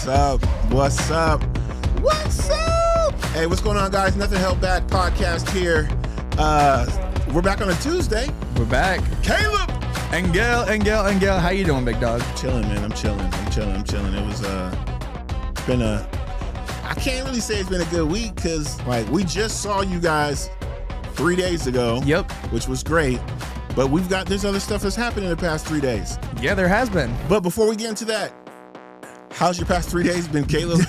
What's up? What's up? What's up? Hey, what's going on, guys? Nothing Held Back podcast here. We're back on a Tuesday. We're back. Caleb! And Gail. How you doing, big dog? Chilling, man. I'm chilling. It was, been a, I can't really say it's been a good week because, like, we just saw you guys 3 days ago. Yep. Which was great. But there's other stuff that's happened in the past 3 days. Yeah, there has been. But before we get into that, how's your past 3 days been, Caleb?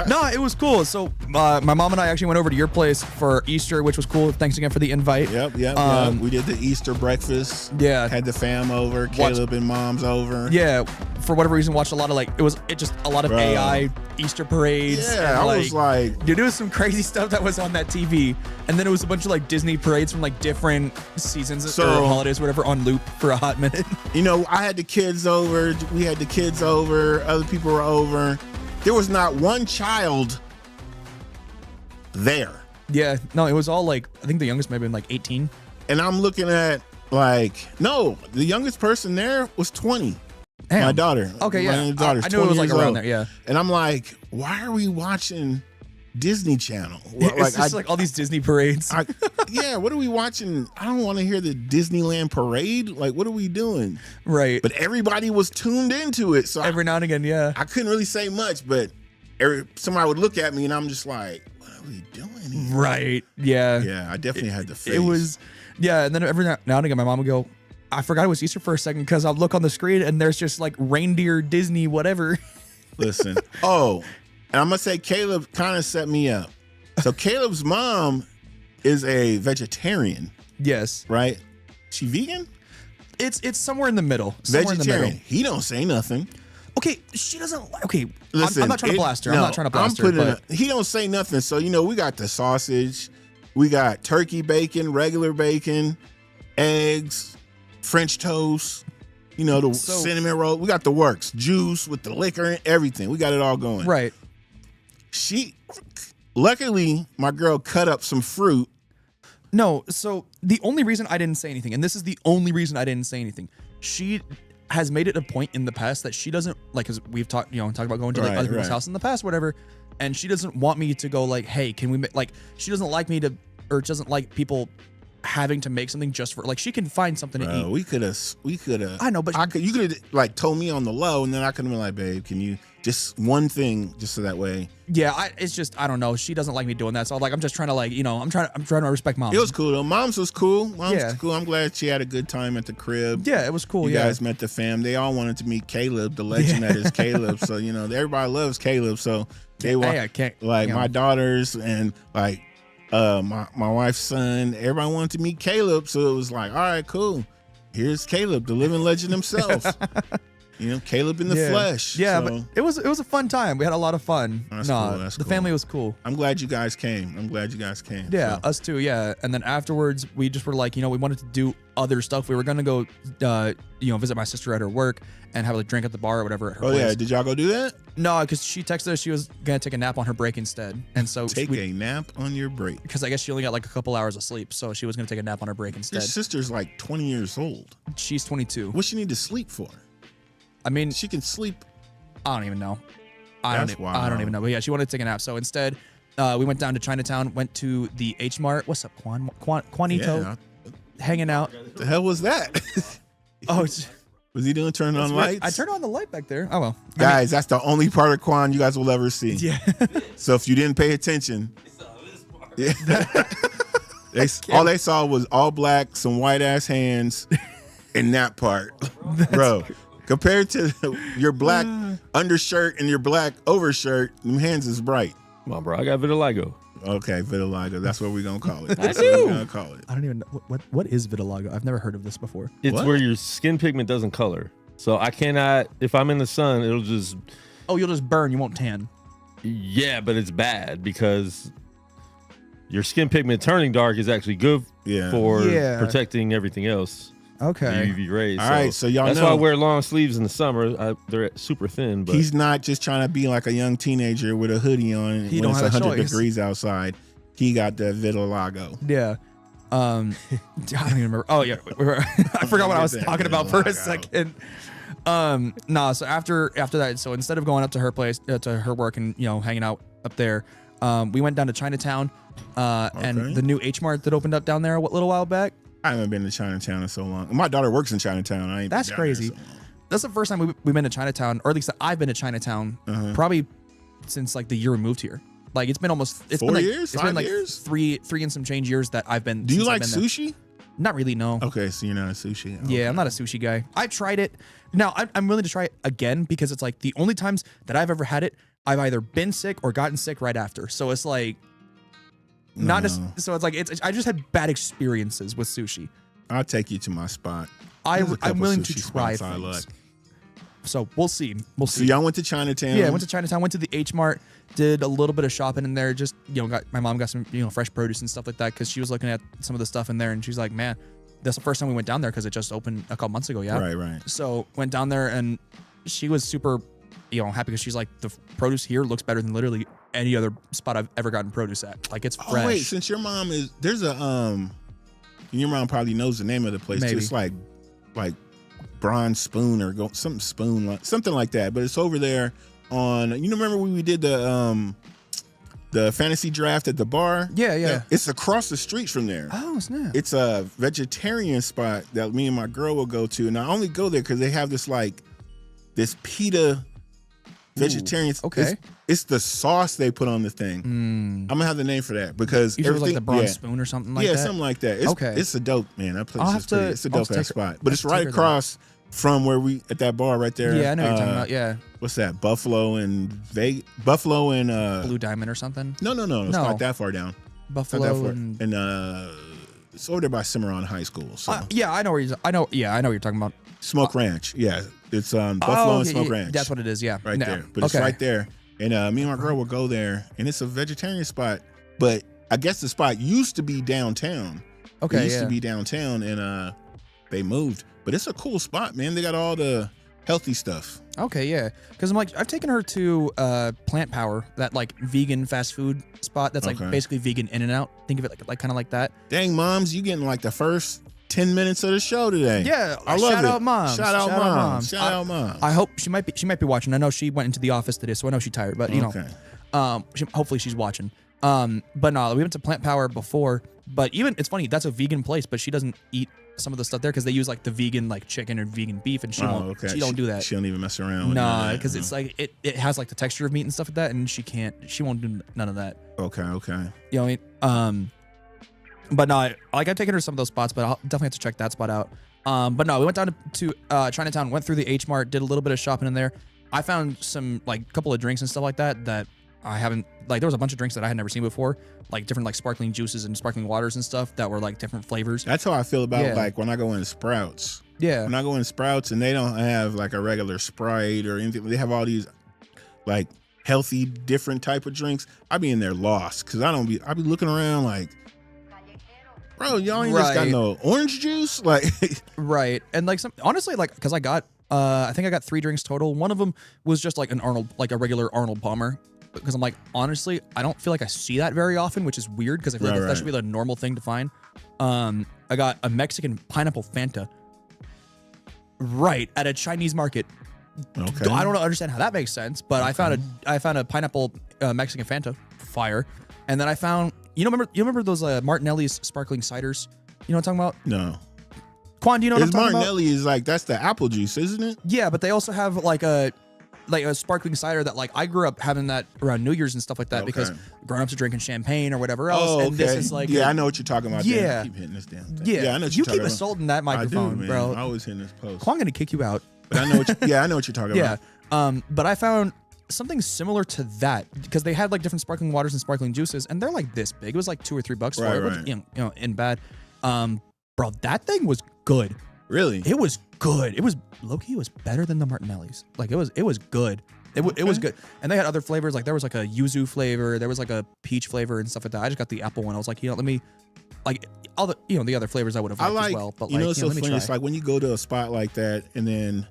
No, it was cool. So my mom and I actually went over to your place for Easter, which was cool. Thanks again for the invite. Yep. We did the Easter breakfast. Yeah. Had the fam over. Caleb and mom's over. Yeah. For whatever reason, watched a lot of just a lot of AI Easter parades. Yeah, I was like, dude, it was some crazy stuff that was on that TV. And then it was a bunch of like Disney parades from like different seasons or holidays, whatever, on loop for a hot minute. You know, I had the kids over. We had the kids over. Other people were over. There was not one child there. Yeah, no, it was all like, I think the youngest may have been like 18. And I'm looking at no, the youngest person there was 20. Damn. My daughter. Okay, yeah. My daughter's I knew it was like around old. there, yeah. And I'm like, why are we watching Disney Channel? It's just like all these Disney parades. Yeah, what are we watching? I don't want to hear the Disneyland parade. Like, what are we doing? Right. But everybody was tuned into it. So every now and again, yeah. I couldn't really say much, but somebody would look at me and I'm just like, what are we doing here? Right. Yeah. Yeah, I definitely had the face. It was, yeah. And then every now and again, my mom would go, I forgot it was Easter for a second because I'll look on the screen and there's just like reindeer, Disney, whatever. Listen. And I'm going to say Caleb kind of set me up. So Caleb's mom is a vegetarian. Yes. Right? She vegan? It's somewhere in the middle. Vegetarian. He don't say nothing. Okay, she doesn't. Okay, listen. I'm not trying to blast her. I'm not trying to blast her. He don't say nothing. So, we got the sausage. We got turkey bacon, regular bacon, eggs, French toast, the cinnamon roll. We got the works, juice with the liquor and everything. We got it all going. Right. Luckily, my girl cut up some fruit. No, so the only reason I didn't say anything, and this is the only reason I didn't say anything, she has made it a point in the past that she doesn't like, because we've talked about going to like other people's house in the past, whatever, and she doesn't want me to go like, hey, can we make, like, she doesn't like me to, or doesn't like people having to make something just for, like, she can find something to eat. We could have. I know, but you could have like told me on the low, and then I could have been like, babe, can you just one thing, just so that way. Yeah, it's just, I don't know. She doesn't like me doing that, so I'm just trying to I'm trying to respect mom. It was cool though. Mom's was cool. Was cool. I'm glad she had a good time at the crib. Yeah, it was cool. You guys met the fam. They all wanted to meet Caleb, the legend that is Caleb. So everybody loves Caleb. So they want my daughters and like. My wife's son, everybody wanted to meet Caleb, so it was like, all right, cool. Here's Caleb, the living legend himself. Caleb in the flesh. Yeah, but it was a fun time. We had a lot of fun. That's cool. That's the family was cool. I'm glad you guys came. Yeah, us too. Yeah, and then afterwards, we just were like, we wanted to do other stuff. We were gonna go, visit my sister at her work and have a drink at the bar or whatever at her place. Yeah, did y'all go do that? No, because she texted us she was gonna take a nap on her break instead, and so take a nap on your break because I guess she only got like a couple hours of sleep, so she was gonna take a nap on her break instead. Your sister's like 20 years old. She's 22. What she need to sleep for? I mean, she can sleep. I don't even know. I don't even know. But yeah, she wanted to take a nap. So instead, we went down to Chinatown, went to the H Mart. What's up, Juanito? Yeah. Hanging out. What the hell was that? Was he doing turning on lights? I turned on the light back there. Oh, well. Guys, that's the only part of Quan you guys will ever see. Yeah. So if you didn't pay attention. Yeah. All they saw was all black, some white ass hands in that part. Bro, compared to your black undershirt and your black overshirt, them hands is bright. Come on, bro. I got vitiligo. Okay, vitiligo. That's what we're going to call it. I do. I don't even know. What is vitiligo? I've never heard of this before. It's where your skin pigment doesn't color. So I cannot, if I'm in the sun, it'll just... Oh, you'll just burn. You won't tan. Yeah, but it's bad because your skin pigment turning dark is actually good for protecting everything else. Okay. UV rays. All right, so y'all that's know. Why I wear long sleeves in the summer. They're super thin. But he's not just trying to be like a young teenager with a hoodie on when it's 100 degrees outside. He got the vitiligo. Yeah. I don't even remember. Oh, yeah. I forgot what I was talking about for a second. Nah. So after that, so instead of going up to her place, to her work and hanging out up there, we went down to Chinatown, and the new H Mart that opened up down there a little while back. I haven't been to Chinatown in so long. My daughter works in Chinatown. That's crazy. That's the first time we've been to Chinatown, or at least I've been to Chinatown, probably since like the year we moved here. Like it's been 4 years. It's been like years? three and some change years that I've been. Do you like sushi? Not really, no. Okay, so you're not a sushi. Okay. Yeah, I'm not a sushi guy. I've tried it. Now I'm willing to try it again because it's like the only times that I've ever had it, I've either been sick or gotten sick right after. So it's like. So it's like I just had bad experiences with sushi. I'll take you to my spot. I'm willing to try things. So we'll see. So y'all went to Chinatown. Yeah, I went to Chinatown. Went to the H Mart. Did a little bit of shopping in there. Just my mom got some fresh produce and stuff like that because she was looking at some of the stuff in there and she's like, man, that's the first time we went down there because it just opened a couple months ago. Yeah. Right. So went down there and she was super happy because she's like, the produce here looks better than literally any other spot I've ever gotten produce at. Like it's fresh. Oh wait, since your mom there's a your mom probably knows the name of the place. Maybe. It's like Bronze Spoon or something like that. But it's over there on. Remember when we did the fantasy draft at the bar? Yeah. It's across the street from there. Oh snap! It's a vegetarian spot that me and my girl will go to, and I only go there because they have this pita. Vegetarian. Ooh, okay. It's the sauce they put on the thing. I'm gonna have the name for that because everything like the Bronze Spoon or something like that. Yeah, something like that. It's a dope, man. That place is pretty. It's a dope ass spot. But it's right across from where we at that bar right there. Yeah, I know what you're talking about. Yeah. What's that? Buffalo and Blue Diamond or something. No. It's not that far down. Buffalo and it's over there by Cimarron High School. So. Yeah, I know where I know what you're talking about. Smoke Ranch. Yeah, it's Buffalo and Smoke Ranch. That's what it is. Yeah, right there. But it's right there. And me and my girl will go there, and it's a vegetarian spot. But I guess the spot used to be downtown. Okay, it used to be downtown, and they moved. But it's a cool spot, man. They got all the healthy stuff. Okay, yeah. Because I've taken her to Plant Power, that like vegan fast food spot. That's like basically vegan In and Out. Think of it like kind of like that. Dang, moms, you getting like the first 10 minutes of the show today. Yeah, I love it. Shout out moms. Shout out moms. Shout out moms. I hope she might be watching. I know she went into the office today, so I know she's tired. But hopefully she's watching. But no, we went to Plant Power before. But even it's funny, that's a vegan place, but she doesn't eat some of the stuff there because they use like the vegan like chicken or vegan beef, and she won't. She don't do that. She don't even mess around. Nah, because it's like it has like the texture of meat and stuff like that, and she won't do none of that. Okay. You know what I mean? But no, I've taken her to some of those spots, but I'll definitely have to check that spot out. But no, we went down to Chinatown, went through the H Mart, did a little bit of shopping in there. I found some like couple of drinks and stuff like that I haven't there was a bunch of drinks that I had never seen before, like different like sparkling juices and sparkling waters and stuff that were like different flavors. That's how I feel about like when I go in Sprouts. Yeah. When I go in Sprouts and they don't have like a regular Sprite or anything, they have all these like healthy different type of drinks. I be in there lost because I be looking around like, bro, y'all ain't just got no orange juice, like. Right, and like honestly, like because I got, I think I got 3 drinks total. One of them was just like a regular Arnold Palmer, because I'm like, honestly, I don't feel like I see that very often, which is weird because I feel like that should be the normal thing to find. I got a Mexican pineapple Fanta, right at a Chinese market. Okay. I don't understand how that makes sense, but okay. I found a pineapple Mexican Fanta, fire, and then I found. You remember those Martinelli's sparkling ciders? You know what I'm talking about? No. Quan, do you know what I'm talking Martinelli is like, that's the apple juice, isn't it? Yeah, but they also have like a sparkling cider that like I grew up having that around New Year's and stuff like that because grown-ups are drinking champagne or whatever else. Oh, okay. And this is like I know what you're talking about. Yeah. Keep hitting this damn thing. Yeah, I know what you're talking about. You keep assaulting that microphone, I do, man. bro. I always hitting this post. Quan gonna kick you out. But I know what I know what you're talking about. Yeah. But I found something similar to that because they had like different sparkling waters and sparkling juices, and they're like this big. It was like $2 or $3 for it. Right. You know, in bad. Bro, that thing was good. Really? It was good. It was low-key. It was better than the Martinelli's. Like it was good. It was good. And they had other flavors. Like there was like a yuzu flavor. There was like a peach flavor and stuff like that. I just got the apple one. I was like, let me, like all the the other flavors I would have liked as well. But it's so funny. It's like when you go to a spot like that, and then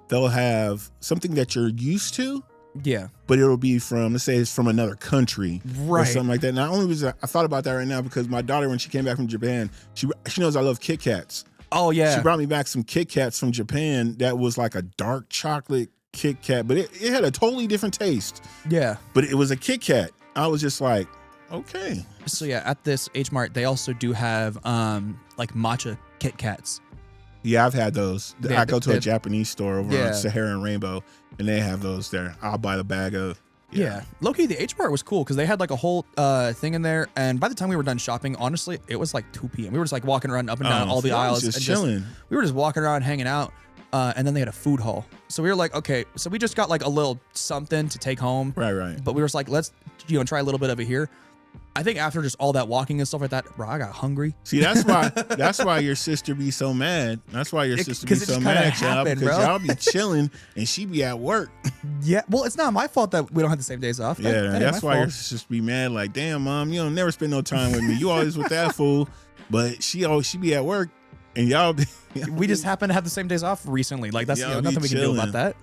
they'll have something that you're used to. Yeah. But it'll be from, let's say it's from another country. Right. Or something like that. Not only was I thought about that right now because my daughter, when she came back from Japan, she knows I love Kit Kats. Oh yeah. She brought me back some Kit Kats from Japan that was like a dark chocolate Kit Kat, but it had a totally different taste. Yeah. But it was a Kit Kat. I was just like, okay. So yeah, at this H Mart, they also do have like matcha Kit Kats. Yeah, I've had those. I go to a Japanese store over on Sahara and Rainbow, and they have those there. I'll buy the bag of. Yeah. Low-key, the H Mart was cool because they had like a whole thing in there. And by the time we were done shopping, honestly, it was like 2 p.m. We were just like walking around up and down all the aisles. Just chilling. We were just walking around, hanging out. And then they had a food hall. So we were like, okay, so we just got like a little something to take home. Right. But we were just like, let's, try a little bit of it here. I think after just all that walking and stuff like that, bro, I got hungry. See, that's why your sister be so mad. That's why your sister be so mad at y'all, because y'all be chilling and she be at work. Yeah, well, it's not my fault that we don't have the same days off. That's why your sister be mad. Like, damn, mom, you don't never spend no time with me. You always with that fool, but she be at work, and y'all be. We just happen to have the same days off recently. Like that's nothing we can do about that.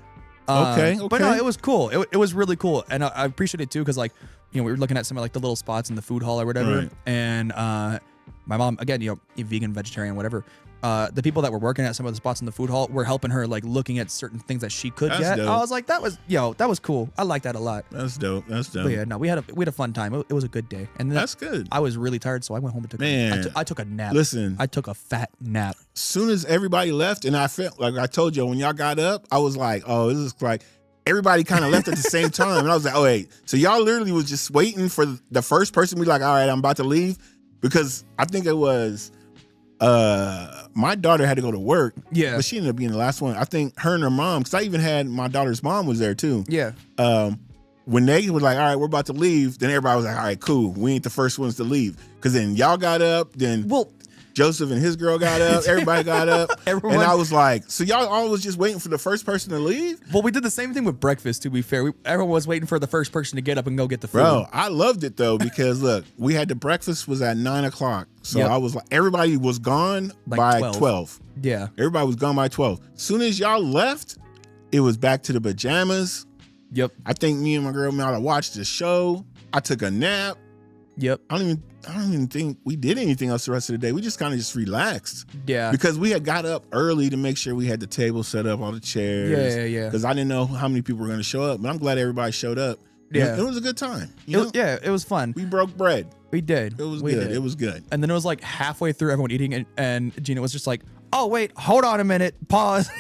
Okay. But no, it was cool. It was really cool, and I appreciate it too because like we were looking at some of like the little spots in the food hall or whatever, right. And my mom again, vegan, vegetarian, whatever. The people that were working at some of the spots in the food hall were helping her like looking at certain things that she could get. Dope. I was like, that was cool. I like that a lot. That's dope. But yeah, no, we had a fun time. It was a good day, and that's good. I was really tired, so I went home and took. I took a nap. Listen, I took a fat nap. Soon as everybody left, and I felt like I told you when y'all got up, I was like, oh, this is like. Everybody kind of left at the same time. And I was like, oh, wait. So y'all literally was just waiting for the first person to be like, all right, I'm about to leave. Because I think it was my daughter had to go to work. Yeah. But she ended up being the last one. I think her and her mom, because I even had my daughter's mom was there too. Yeah. When they were like, all right, we're about to leave, then everybody was like, all right, cool. We ain't the first ones to leave. Because then y'all got up, then Joseph and his girl got up. Everybody got up. And I was like, so y'all all was just waiting for the first person to leave? Well, we did the same thing with breakfast, to be fair. Everyone was waiting for the first person to get up and go get the food. Bro, I loved it, though, because, look, we had the breakfast was at 9 o'clock. So I was like, everybody was gone by 12. Yeah. Everybody was gone by 12. Soon as y'all left, it was back to the pajamas. Yep. I think me and my girl might have watched the show. I took a nap. Yep. I don't even think we did anything else the rest of the day. We just kind of just relaxed. Yeah. Because we had got up early to make sure we had the table set up, all the chairs. Yeah. Because I didn't know how many people were going to show up, but I'm glad everybody showed up. Yeah. It was a good time. It was fun. We broke bread. We did. It was good. It was good. And then it was like halfway through everyone eating and Gina was just like, oh, wait, hold on a minute. Pause.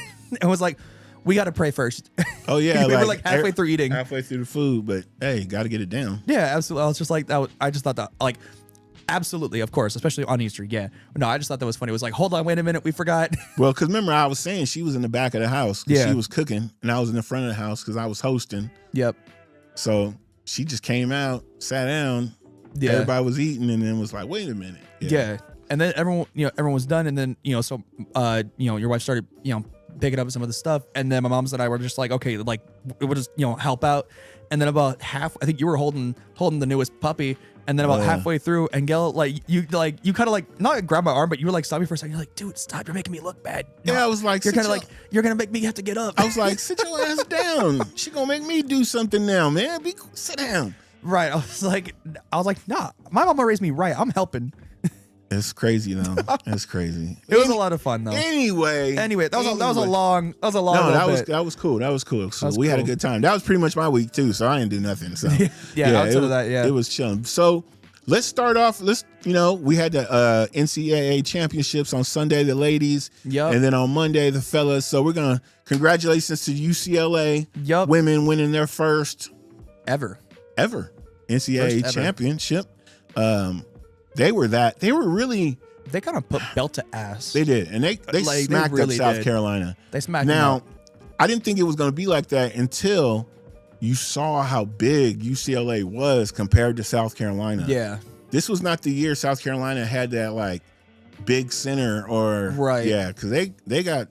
And was like, we got to pray first. Oh, yeah. We were like halfway through eating. Halfway through the food, but hey, got to get it down. Yeah, absolutely. I was just like, I just thought that, like, absolutely, of course, especially on Easter. Yeah. No, I just thought that was funny. It was like, hold on, wait a minute. We forgot. Well, because remember, I was saying she was in the back of the house. Yeah. She was cooking, and I was in the front of the house because I was hosting. Yep. So she just came out, sat down. Yeah. Everybody was eating, and then was like, wait a minute. Yeah. And then everyone was done, and then so your wife started picking up some of the stuff, and then my mom's and I were just like, okay, like we'll just help out. And then about half, I think you were holding the newest puppy, and then about halfway through, and Gail, you kind of like not grab my arm, but you were like, stop me for a second. You're like, dude, stop! You're making me look bad. No, yeah, I was like, you're kind of like, you're gonna make me have to get up. I was like, sit your ass down. She gonna make me do something now, man. Sit down. Right. I was like, nah. My mama raised me right. I'm helping. It's crazy though. It's crazy. It was a lot of fun though. Anyway, that was a long. No, that was cool. So we had a good time. That was pretty much my week too. So I didn't do nothing. So outside of that, it was chilling. So let's start off. We had the NCAA championships on Sunday, the ladies. Yep. And then on Monday, the fellas. So we're gonna congratulations to UCLA. Yep. Women winning their first ever NCAA championship. They were really. They kind of put belt to ass. They did, and they smacked up South Carolina. They smacked them up. I didn't think it was going to be like that until you saw how big UCLA was compared to South Carolina. Yeah, this was not the year South Carolina had that like big center or right. Yeah, because they got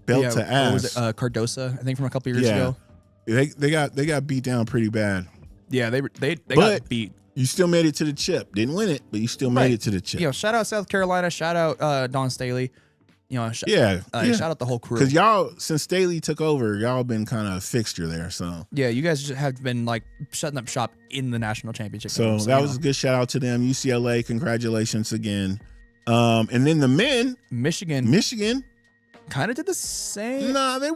belt to ass. Was it Cardosa? I think from a couple years ago. They got beat down pretty bad. Yeah, they got beat. You still made it to the chip. Didn't win it, but you still made it to the chip. Shout out South Carolina. Shout out Don Staley. Shout out the whole crew. Because y'all, since Staley took over, y'all been kind of a fixture there. So yeah, you guys have been like shutting up shop in the national championship. So that was a good shout out to them. UCLA, congratulations again. And then the men, Michigan kind of did the same. No, they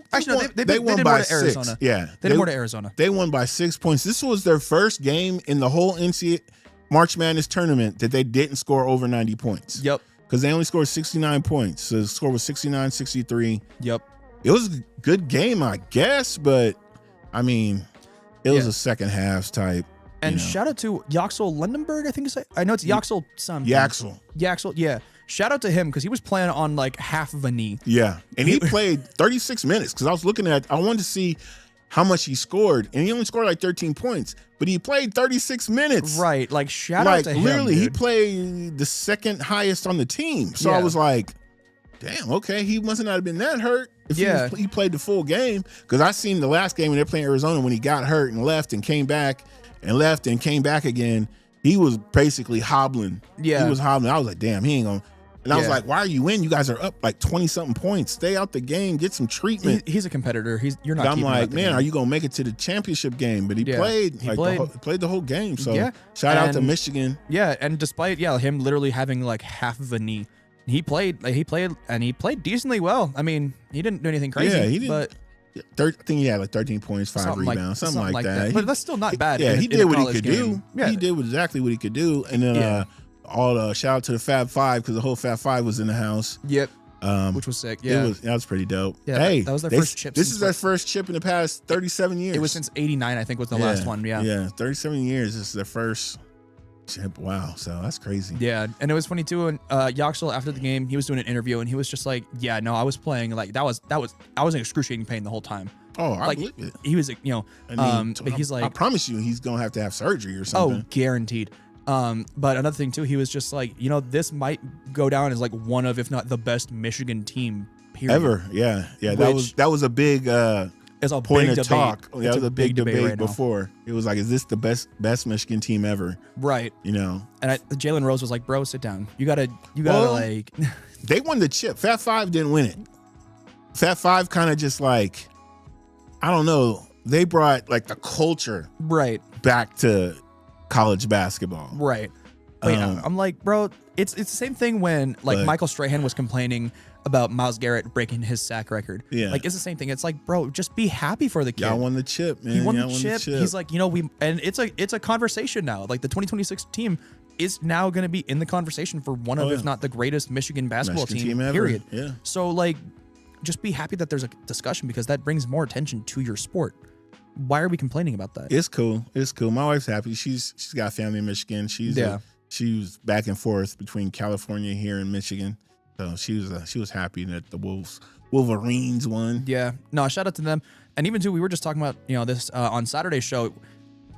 won by to Arizona. 6. Yeah, they did more to Arizona. They won by 6 points. This was their first game in the whole NCAA March Madness tournament that they didn't score over 90 points. Yep. Because they only scored 69 points. So the score was 69-63. Yep. It was a good game, I guess, but I mean, it was a second half type. And shout out to Yaxel Lundenberg, I think it's. I know it's Yaxel something. Yaxel, yeah. Shout out to him because he was playing on like half of a knee. Yeah, and he played 36 minutes because I was looking at. I wanted to see how much he scored, and he only scored like 13 points, but he played 36 minutes. Right, like shout out to him. Literally, dude. he played the second highest on the team. So I was like, damn, okay, he must not have been that hurt. If he played the full game, because I seen the last game when they're playing Arizona when he got hurt and left and came back and left and came back again. He was basically hobbling. Yeah, he was hobbling. I was like, damn, he ain't gonna. And I was like, why are you in? You guys are up like 20-something points. Stay out the game. Get some treatment. He's a competitor. You're not. I'm like, man, are you going to make it to the championship game? But he played. He played the whole game. So shout out to Michigan. Yeah, and despite him literally having like half of a knee, he played decently well. I mean, he didn't do anything crazy. Yeah, he didn't. But I think he had like 13 points, 5 rebounds, something like that. But that's still not bad. Yeah, he did what he could do. Yeah. He did exactly what he could do. And then shout out to the Fab Five because the whole Fab Five was in the house. Yep. Which was sick. Yeah, that was pretty dope. Yeah, hey, that was their first chip. This is their first chip in the past 37 years. It was since '89, I think, was the last one. Yeah, 37 years. This is their first chip. Wow, so that's crazy. Yeah, and it was funny too. And Yaxel, after the game, he was doing an interview, and he was just like, "Yeah, no, I was playing like I was in excruciating pain the whole time." Oh, I believe it. He was, but he's like, I promise you, he's gonna have to have surgery or something. Oh, guaranteed. But another thing too, he was just like, this might go down as like one of, if not the best Michigan team period. Ever. Yeah. That was a big it's a point big of debate. talk. That was a big debate right before. It was like, is this the best Michigan team ever? Right. And Jalen Rose was like, bro, sit down. You gotta like. They won the chip. Fat Five didn't win it. Fat Five kind of just like, I don't know. They brought like the culture back to college basketball. Right. Wait, I'm like, bro, it's the same thing when Michael Strahan was complaining about Myles Garrett breaking his sack record. Yeah. Like, it's the same thing. It's like, bro, just be happy for the kid. Y'all won the chip, man. He won the chip. He's like, and it's a conversation now. Like, the 2026 team is now going to be in the conversation for one of, if not the greatest Michigan basketball team ever. Period. Yeah. So, like, just be happy that there's a discussion because that brings more attention to your sport. Why are we complaining about that? It's cool. My wife's happy. She's got family in Michigan. She was back and forth between California here and Michigan. So she was happy that the Wolverines won. Yeah. No, shout out to them. And even too, we were just talking about, this on Saturday's show.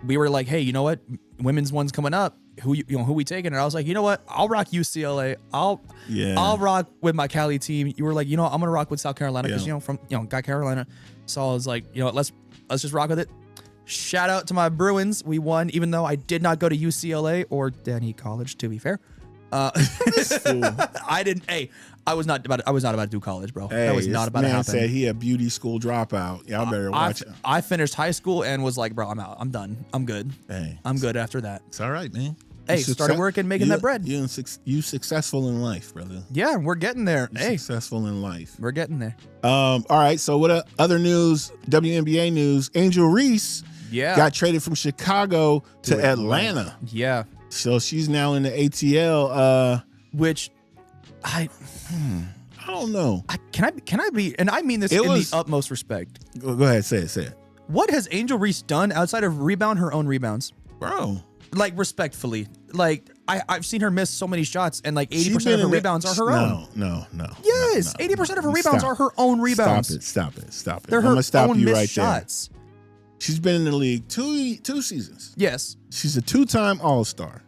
We were like, hey, you know what? Women's one's coming up. Who we taking? And I was like, you know what? I'll rock UCLA. I'll rock with my Cali team. You were like, I'm gonna rock with South Carolina because from got Carolina. So I was like, let's just rock with it. Shout out to my Bruins. We won, even though I did not go to UCLA or Denny College, to be fair. I didn't. Hey, I was not about to do college, bro. Hey, that was not about to happen. Man said he a beauty school dropout. Y'all better watch it. I finished high school and was like, bro, I'm out. I'm done. I'm good. Hey, I'm good after that. It's all right, man. Hey, started working, making that bread. You successful in life, brother. Yeah, we're getting there. Successful in life. We're getting there. All right. So what other news? WNBA news. Angel Reese. Got traded from Chicago to Atlanta. Yeah. So she's now in the ATL. Which I don't know. Can I be? And I mean this in the utmost respect. Go ahead. Say it. What has Angel Reese done outside of rebound her own rebounds, bro? Like, respectfully, like I've seen her miss so many shots, and like 80% of her rebounds are her own. No. Yes, 80% of her rebounds are her own rebounds. Stop it. They're her own missed shots. She's been in the league two seasons. Yes. She's a 2-time All-Star.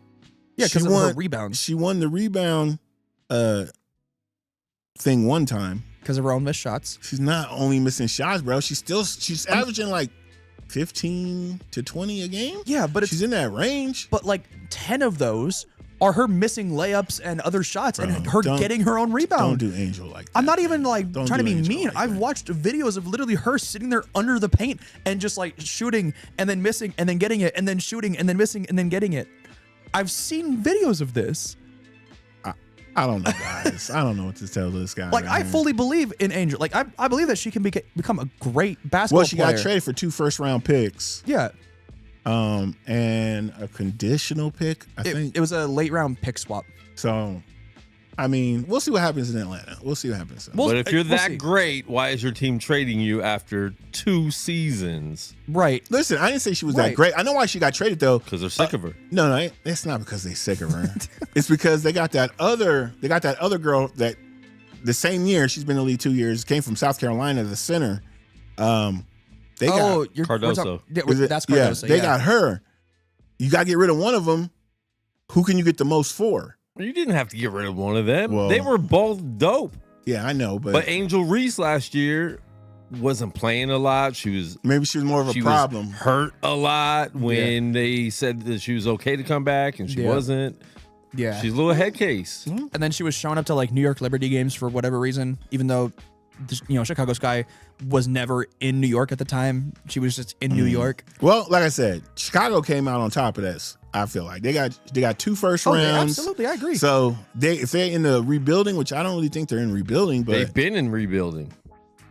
Yeah, because of her rebounds. She won the rebound thing one time. Because of her own missed shots. She's not only missing shots, bro. She's averaging like 15 to 20 a game. Yeah, but she's in that range. But like 10 of those are her missing layups and other shots, and her getting her own rebound. Don't do Angel like that. I'm not even like trying to be mean. Like I've watched videos of literally her sitting there under the paint and just like shooting and then missing and then getting it and then shooting and then missing and then getting it. I've seen videos of this. I don't know, guys. I don't know what to tell this guy. Like, I fully believe in Angel. Like, I believe that she can become a great basketball player. Well, she got traded for 2 first-round picks. Yeah. And a conditional pick, I think. It was a late-round pick swap. So, I mean, we'll see what happens in Atlanta. We'll see what happens. But if you're that great, why is your team trading you after 2 seasons? Right. Listen, I didn't say she was that great. I know why she got traded, though. Because they're sick of her. No, it's not because they're sick of her. It's because they got that other girl that the same year, she's been in the league 2 years, came from South Carolina, the center. Cardoso. That's Cardoso. They got her. You got to get rid of one of them. Who can you get the most for? You didn't have to get rid of one of them. Well, they were both dope. Yeah, I know, but Angel Reese last year wasn't playing a lot. Maybe she was more of a problem. Was hurt a lot when they said that she was okay to come back, and she wasn't. Yeah, she's a little head case. And then she was showing up to like New York Liberty games for whatever reason, even though Chicago Sky was never in New York at the time. She was just in New York. Well, like I said, Chicago came out on top of this. I feel like they got 2 first rounds. Absolutely, I agree. So if they're in the rebuilding, which I don't really think they're in rebuilding, but they've been in rebuilding.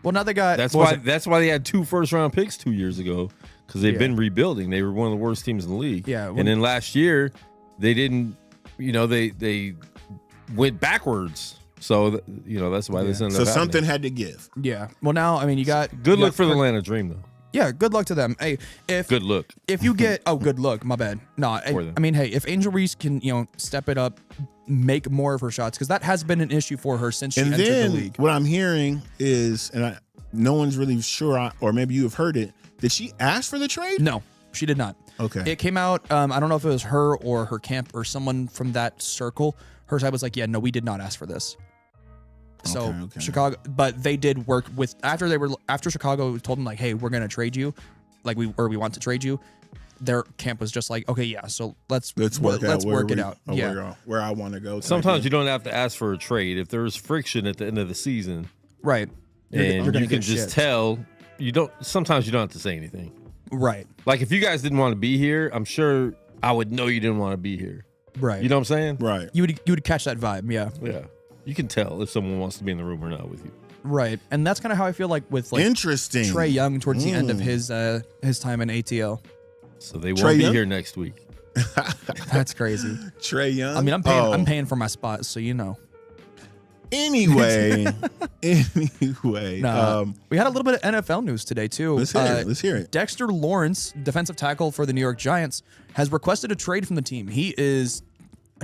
Well, now they got that's why they had 2 first-round picks 2 years ago, because they've been rebuilding. They were one of the worst teams in the league. Yeah, and then last year they didn't. They went backwards. So that's why this ended up happening. Something had to give. Yeah. Well, now I mean you got good luck for the Atlanta Dream though. Yeah, good luck to them. Hey, good luck. If you get good luck. My bad. No, I mean, hey, if Angel Reese can step it up, make more of her shots, because that has been an issue for her since she entered the league. What I'm hearing is, and no one's really sure, or maybe you have heard it. Did she ask for the trade? No, she did not. Okay. It came out. I don't know if it was her or her camp or someone from that circle. Her side was like, yeah, no, we did not ask for this. So okay. Chicago, but they did work with after Chicago told them like, hey, we're gonna trade you, like we want to trade you. Their camp was just like, okay, yeah, so let's work it out. Yeah, where I want to go. Sometimes you don't have to ask for a trade if there's friction at the end of the season, right? And you can just tell. You don't. Sometimes you don't have to say anything, right? Like if you guys didn't want to be here, I'm sure I would know you didn't want to be here, right? You know what I'm saying? Right. You would catch that vibe, yeah. Yeah. You can tell if someone wants to be in the room or not with you. Right. And that's kind of how I feel like with like interesting Trae Young towards the end of his time in ATL. So they won't be here next week. That's crazy. Trae Young? I mean, I'm paying for my spot, so you know. Anyway. We had a little bit of NFL news today too. Let's hear it. Dexter Lawrence, defensive tackle for the New York Giants, has requested a trade from the team. He is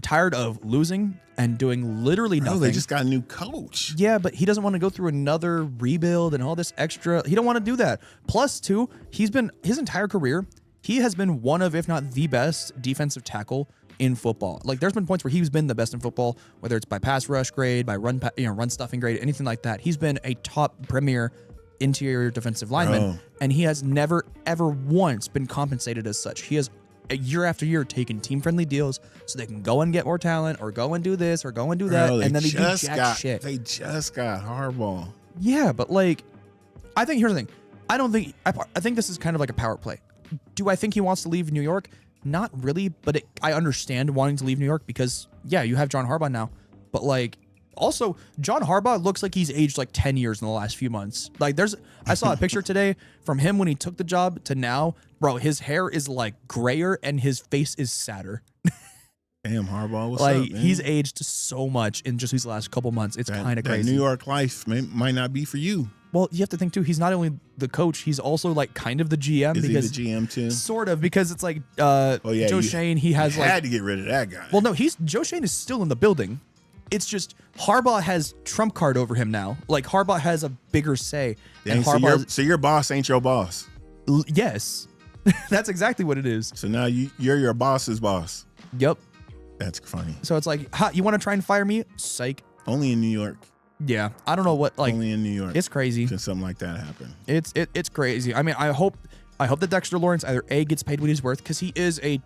tired of losing and doing literally nothing. They just got a new coach. Yeah, but he doesn't want to go through another rebuild and all this extra. He don't want to do that. Plus, too, he's been his entire career, he has been one of, if not the best defensive tackle in football. Like there's been points where he's been the best in football, whether it's by pass rush grade, by run stuffing grade, anything like that. He's been a top premier interior defensive lineman, and he has never ever once been compensated as such. He has year after year taken team-friendly deals so they can go and get more talent or go and do this or go and do that, and then they do jack shit. They just got Harbaugh. Yeah, but like, I think here's the thing. I think this is kind of like a power play. Do I think he wants to leave New York? Not really, but I understand wanting to leave New York because, yeah, you have John Harbaugh now. But like, also, John Harbaugh looks like he's aged like 10 years in the last few months. Like I saw a picture today from him when he took the job to now. Bro, his hair is like grayer and his face is sadder. Damn, Harbaugh, what's up, man? He's aged so much in just these last couple months. It's kind of crazy. New York life might not be for you. Well, you have to think too, he's not only the coach, he's also like kind of the GM. Is he the GM too? Sort of, because it's like Joe Schoen, he has like... had to get rid of that guy. Well, no, Joe Schoen is still in the building. It's just Harbaugh has trump card over him now. Like Harbaugh has a bigger say. Dang, and so your boss ain't your boss. Yes. That's exactly what it is. So now you're your boss's boss. Yep. That's funny. So it's like, you want to try and fire me? Psych. Only in New York. Yeah, I don't know what like. Only in New York. It's crazy. Can something like that happen? It's crazy. I mean, I hope that Dexter Lawrence either A, gets paid what he's worth, because he is a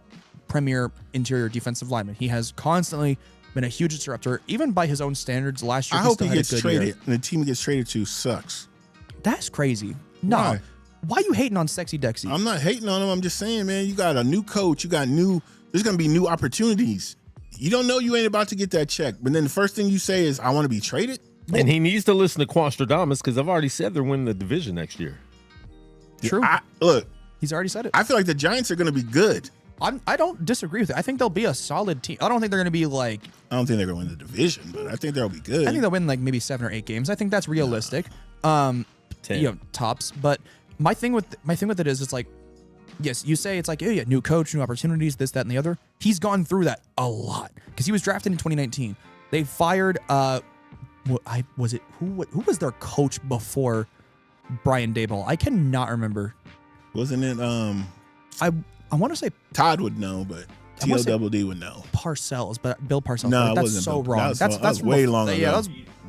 premier interior defensive lineman. He has constantly been a huge disruptor, even by his own standards. Last year, I hope he gets traded, and the team he gets traded to sucks. That's crazy. No, why you hating on Sexy Dexy? I'm not hating on him. I'm just saying, man, you got a new coach. There's gonna be new opportunities. you don't know you ain't about to get that check. But then the first thing you say is, I want to be traded. And he needs to listen to Quastradamus because I've already said they're winning the division next year. True. Look, he's already said it. I feel like the Giants are going to be good. I don't disagree with it. I think they'll be a solid team. I don't think they're going to be like. I don't think they're going to win the division, but I think they'll be good. I think they'll win like maybe 7 or 8 games. I think that's realistic. 10. Tops. But my thing with it is, it's like, yes, you say it's like, yeah, new coach, new opportunities, this, that, and the other. He's gone through that a lot because he was drafted in 2019. They fired. Who was their coach before Brian Daboll? I cannot remember. Wasn't it? I want to say Todd would know, but TLDD would know. Parcells, but Bill Parcells. No, that's so Bill. wrong. That's way long ago.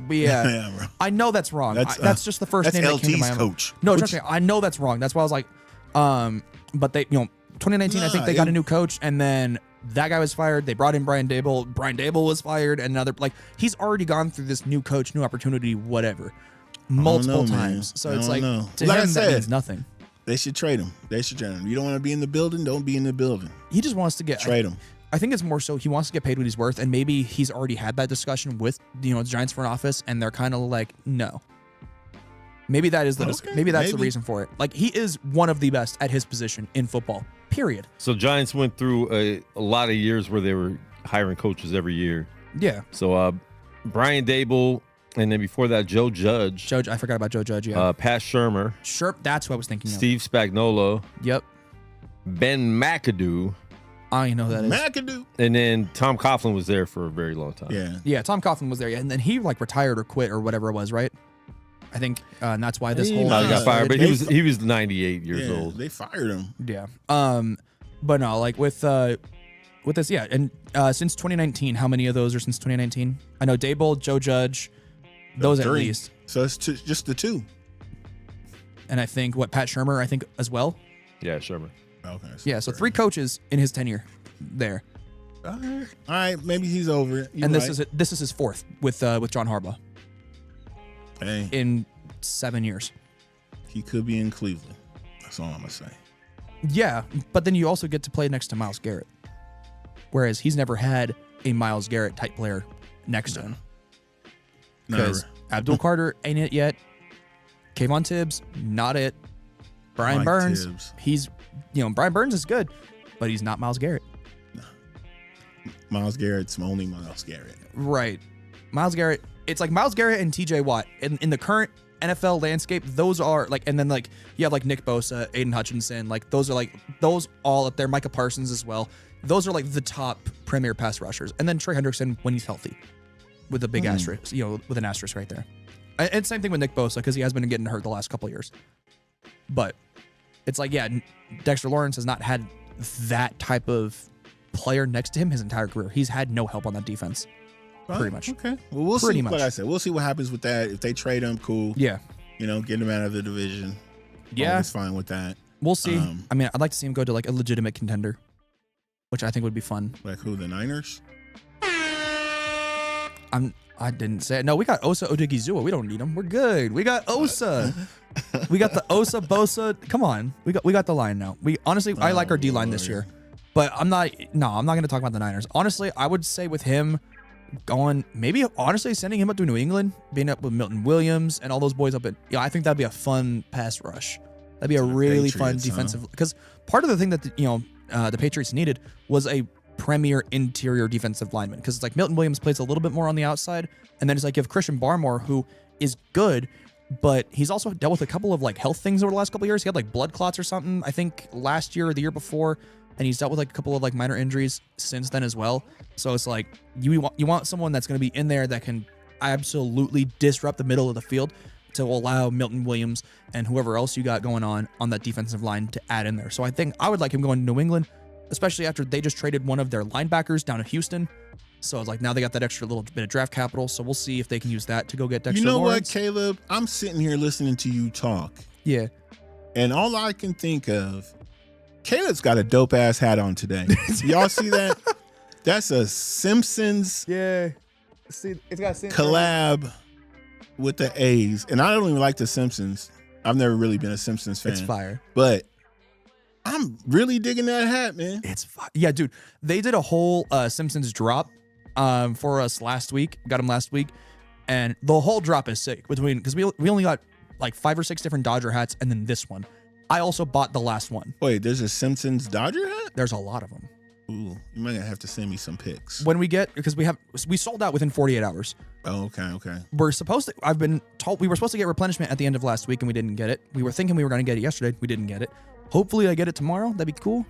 Yeah, I know that's wrong. That's just the first name that came to my mind. Coach. No, trust me, I know that's wrong. That's why I was like, but they, 2019, I think they got a new coach, and then that guy was fired. They brought in Brian Daboll. Brian Daboll was fired, and another he's already gone through this new coach, new opportunity, whatever, multiple times. So it's like to him that means nothing. They should trade him. You don't want to be in the building? Don't be in the building. He just wants to trade him. I think it's more so he wants to get paid what he's worth, and maybe he's already had that discussion with the Giants front office, and they're kind of like, no. Maybe that is the reason for it. Like, he is one of the best at his position in football. Period. So Giants went through a lot of years where they were hiring coaches every year. Yeah. So Brian Daboll. And then before that, Joe Judge. I forgot about Joe Judge, yeah. Pat Shurmur. That's who I was thinking of. Steve Spagnuolo. Yep. Ben McAdoo. I don't know who that is. McAdoo. And then Tom Coughlin was there for a very long time. Yeah. Yeah, Tom Coughlin was there. Yeah. And then he retired or quit or whatever it was, right? I think and that's why this whole got fired, but he was 98 years old. They fired him. Yeah. But no, like with this, yeah. And since 2019, how many of those are since 2019? I know Daboll, Joe Judge, those 3. At least. So it's just the 2. And I think Pat Shurmur, I think as well. Yeah, Shurmur. Okay. Yeah, so 3 coaches in his tenure there. All right, maybe he's over it. And this is his 4th with John Harbaugh. Hey. In 7 years. He could be in Cleveland. That's all I'm gonna say. Yeah, but then you also get to play next to Myles Garrett. Whereas he's never had a Myles Garrett type player next to him. Because Abdul Carter ain't it yet. Kayvon Tibbs, not it. Brian Burns, he's Brian Burns is good, but he's not Myles Garrett. No. Myles Garrett's only Myles Garrett. Right. Myles Garrett, it's like Myles Garrett and TJ Watt. In the current NFL landscape, those are and then you have Nick Bosa, Aiden Hutchinson, those all up there, Micah Parsons as well. Those are the top premier pass rushers. And then Trey Hendrickson when he's healthy. With a big asterisk, with an asterisk right there. And same thing with Nick Bosa, because he has been getting hurt the last couple of years. But it's Dexter Lawrence has not had that type of player next to him his entire career. He's had no help on that defense. Pretty much. Okay. Well, we'll see. Like I said, we'll see what happens with that. If they trade him, cool. Yeah. Get him out of the division. Yeah. It's fine with that. We'll see. I'd like to see him go to a legitimate contender, which I think would be fun. Like who? The Niners? I didn't say it. No, we got Osa Odigizua. We don't need him. We're good. We got Osa. We got the Osa Bosa. Come on. We got the line now. I like our D line this year. But I'm not going to talk about the Niners. Honestly, I would say with him going, maybe honestly sending him up to New England, being up with Milton Williams and all those boys up in, I think that'd be a fun pass rush. That'd be a really fun defensive, because part of the thing that the Patriots needed was a premier interior defensive lineman, because it's Milton Williams plays a little bit more on the outside, and then it's you have Christian Barmore, who is good, but he's also dealt with a couple of health things over the last couple of years. He had blood clots or something, I think last year or the year before, and he's dealt with a couple of minor injuries since then as well. So it's you want someone that's going to be in there that can absolutely disrupt the middle of the field to allow Milton Williams and whoever else you got going on that defensive line to add in there. So I think I would like him going to New England, especially after they just traded one of their linebackers down to Houston. So it's now they got that extra little bit of draft capital. So we'll see if they can use that to go get Dexter Lawrence. What, Caleb? I'm sitting here listening to you talk. Yeah. And all I can think of, Caleb's got a dope ass hat on today. Y'all see that? That's a Simpsons See, it's got collab with the A's. And I don't even like the Simpsons. I've never really been a Simpsons fan. It's fire. But I'm really digging that hat, man. It's fire. Yeah, dude. They did a whole Simpsons drop for us last week. Got them last week, and the whole drop is sick because we only got like 5 or 6 different Dodger hats, and then this one. I also bought the last one. Wait, there's a Simpsons Dodger hat? There's a lot of them. Ooh, you might have to send me some pics. When we get, because we sold out within 48 hours. Oh, okay. We're supposed to, I've been told, we were supposed to get replenishment at the end of last week and we didn't get it. We were thinking we were going to get it yesterday. We didn't get it. Hopefully I get it tomorrow. That'd be cool.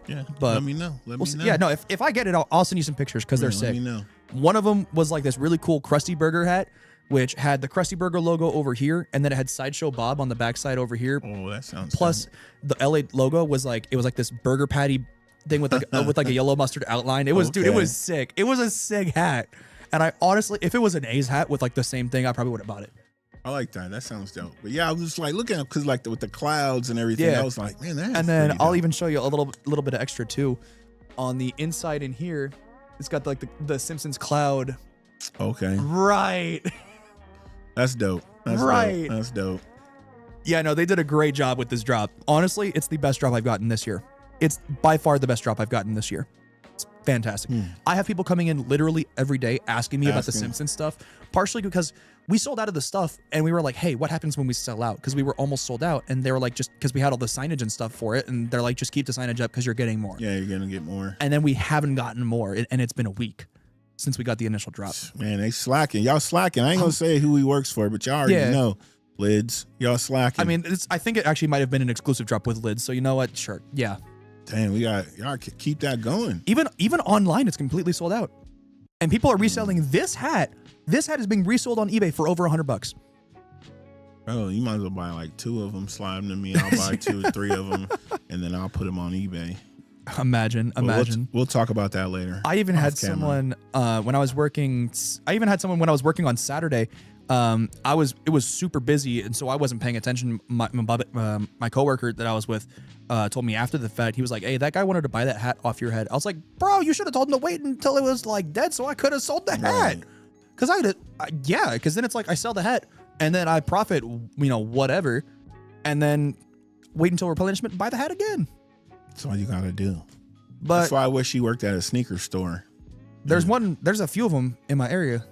Yeah, but let me know. Let me know. Yeah, no, if I get it, I'll send you some pictures because they're sick. Let me know. One of them was like this really cool Krusty Burger hat, which had the Krusty Burger logo over here, and then it had Sideshow Bob on the backside over here. Oh, that sounds Plus, the LA logo was like, it was like this burger patty thing with like a yellow mustard outline. It was, dude, it was sick. It was a sick hat. And I honestly, if it was an A's hat with like the same thing, I probably would have bought it. I like that. That sounds dope. But yeah, I was just like looking up because like with the clouds and everything, I was like, man, that's and then I'll even show you a little bit of extra too. On the inside in here, it's got like the Simpsons cloud. Okay. Right. That's dope. That's right. Dope. That's dope. Yeah, no, they did a great job with this drop. Honestly, it's the best drop I've gotten this year. It's by far the best drop I've gotten this year. It's fantastic. I have people coming in literally every day asking me about the Simpsons stuff, partially because we sold out of the stuff and we were like, hey, what happens when we sell out? Because we were almost sold out. And they were like, just because we had all the signage and stuff for it. And they're like, just keep the signage up because you're getting more. Yeah, you're going to get more. And then we haven't gotten more. And it's been a week since we got the initial drop. Man, they slacking. Y'all slacking. I ain't going to say who he works for, but y'all already know. Lids, y'all slacking. I mean, I think it actually might have been an exclusive drop with Lids. So you know what? Sure. Yeah. Damn, y'all keep that going. Even online, it's completely sold out. And people are reselling this hat. This hat is being resold on eBay for over $100. Oh, you might as well buy like 2 of them, slide them to me. I'll buy 2 or 3 of them, and then I'll put them on eBay. Imagine. We'll talk about that later. I even had someone when I was working. I even had someone when I was working on Saturday. It was super busy, and so I wasn't paying attention. My coworker that I was with told me after the fact. He was like, "Hey, that guy wanted to buy that hat off your head." I was like, "Bro, you should have told him to wait until it was like dead, so I could have sold the hat." Because because then it's like I sell the hat and then I profit, whatever, and then wait until replenishment and buy the hat again. That's all you gotta do. But that's why I wish she worked at a sneaker store. There's a few of them in my area.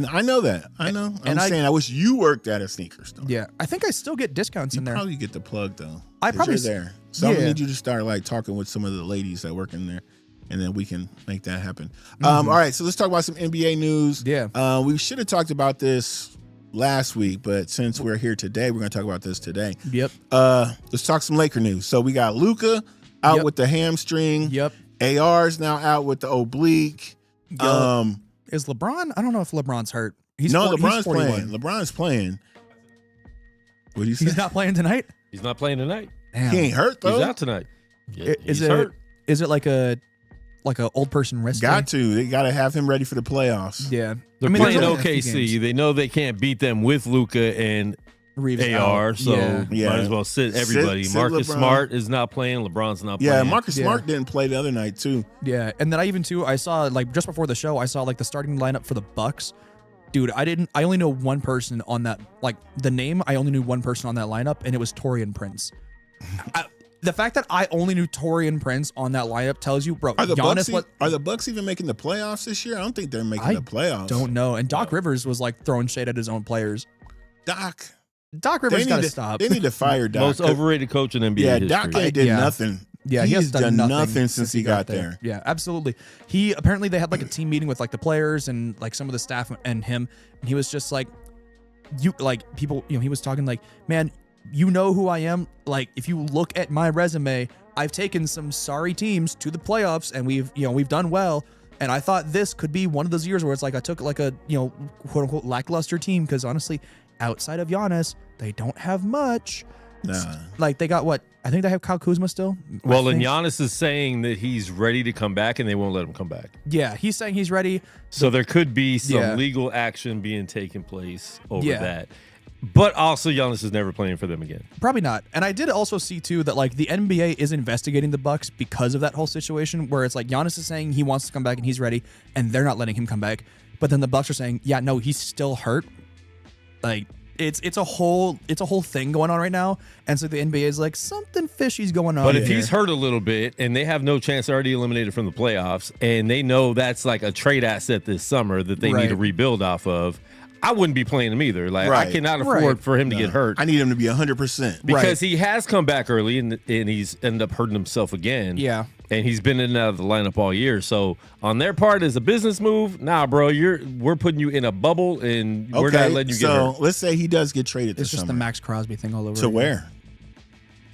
I know that. I know. I'm saying I wish you worked at a sneaker store. Yeah, I think I still get discounts in there. You probably get the plug though. I probably you're there. So I'm gonna need you to start like talking with some of the ladies that work in there, and then we can make that happen. All right, so let's talk about some NBA news. Yeah. We should have talked about this last week, but since we're here today, we're gonna talk about this today. Yep. Let's talk some Laker news. So we got Luka out with the hamstring. Yep. AR's now out with the oblique. Yep. Is LeBron? I don't know if LeBron's hurt. LeBron's 41. playing. LeBron's playing. What do you say? He's not playing tonight? He's not playing tonight. Damn. He ain't hurt though. He's out tonight. Yeah, he's hurt. Is it like a old person wrist? They got to have him ready for the playoffs. Yeah. They're playing OKC. They know they can't beat them with Luka and Reeves AR, so might as well sit everybody. Marcus Smart is not playing. LeBron's not playing. Yeah, Marcus Smart didn't play the other night too. Yeah, and then I saw like just before the show, I saw like the starting lineup for the Bucks. Dude, I only know one person on that, like the name. I only knew one person on that lineup, and it was Taurean Prince. The fact that I only knew Taurean Prince on that lineup tells you, bro. Are the Bucks even making the playoffs this year? I don't think they're making the playoffs. Don't know. And Doc Rivers was like throwing shade at his own players. Doc Rivers got to stop. They need to fire Doc. Most overrated coach in NBA history. Doc ain't did nothing. Yeah, he's done nothing since he got there. Yeah, absolutely. Apparently they had like a team meeting with like the players and like some of the staff and him. And he was just like, he was talking like, man, you know who I am. Like, if you look at my resume, I've taken some sorry teams to the playoffs and we've done well. And I thought this could be one of those years where it's like I took like a, quote unquote lackluster team, because honestly, outside of Giannis, they don't have much. Nah. Like they got what? I think they have Kyle Kuzma still. Well, and Giannis is saying that he's ready to come back and they won't let him come back. Yeah, he's saying he's ready. So there could be some legal action being taken place over that. But also Giannis is never playing for them again. Probably not. And I did also see too that like the NBA is investigating the Bucks because of that whole situation where it's like Giannis is saying he wants to come back and he's ready and they're not letting him come back. But then the Bucks are saying, yeah, no, he's still hurt. Like, it's a whole thing going on right now, and so the NBA is like something fishy's going on. But if he's hurt a little bit and they have no chance, already eliminated from the playoffs, and they know that's like a trade asset this summer that they need to rebuild off of, I wouldn't be playing him either. Like I cannot afford for him to get hurt. I need him to be 100% because he has come back early and he's ended up hurting himself again. Yeah, and he's been in and out of the lineup all year. So on their part, as a business move, nah, bro, we're putting you in a bubble and we're not letting you get hurt. So let's say he does get traded. It's just summer. the Max Crosby thing all over. To where?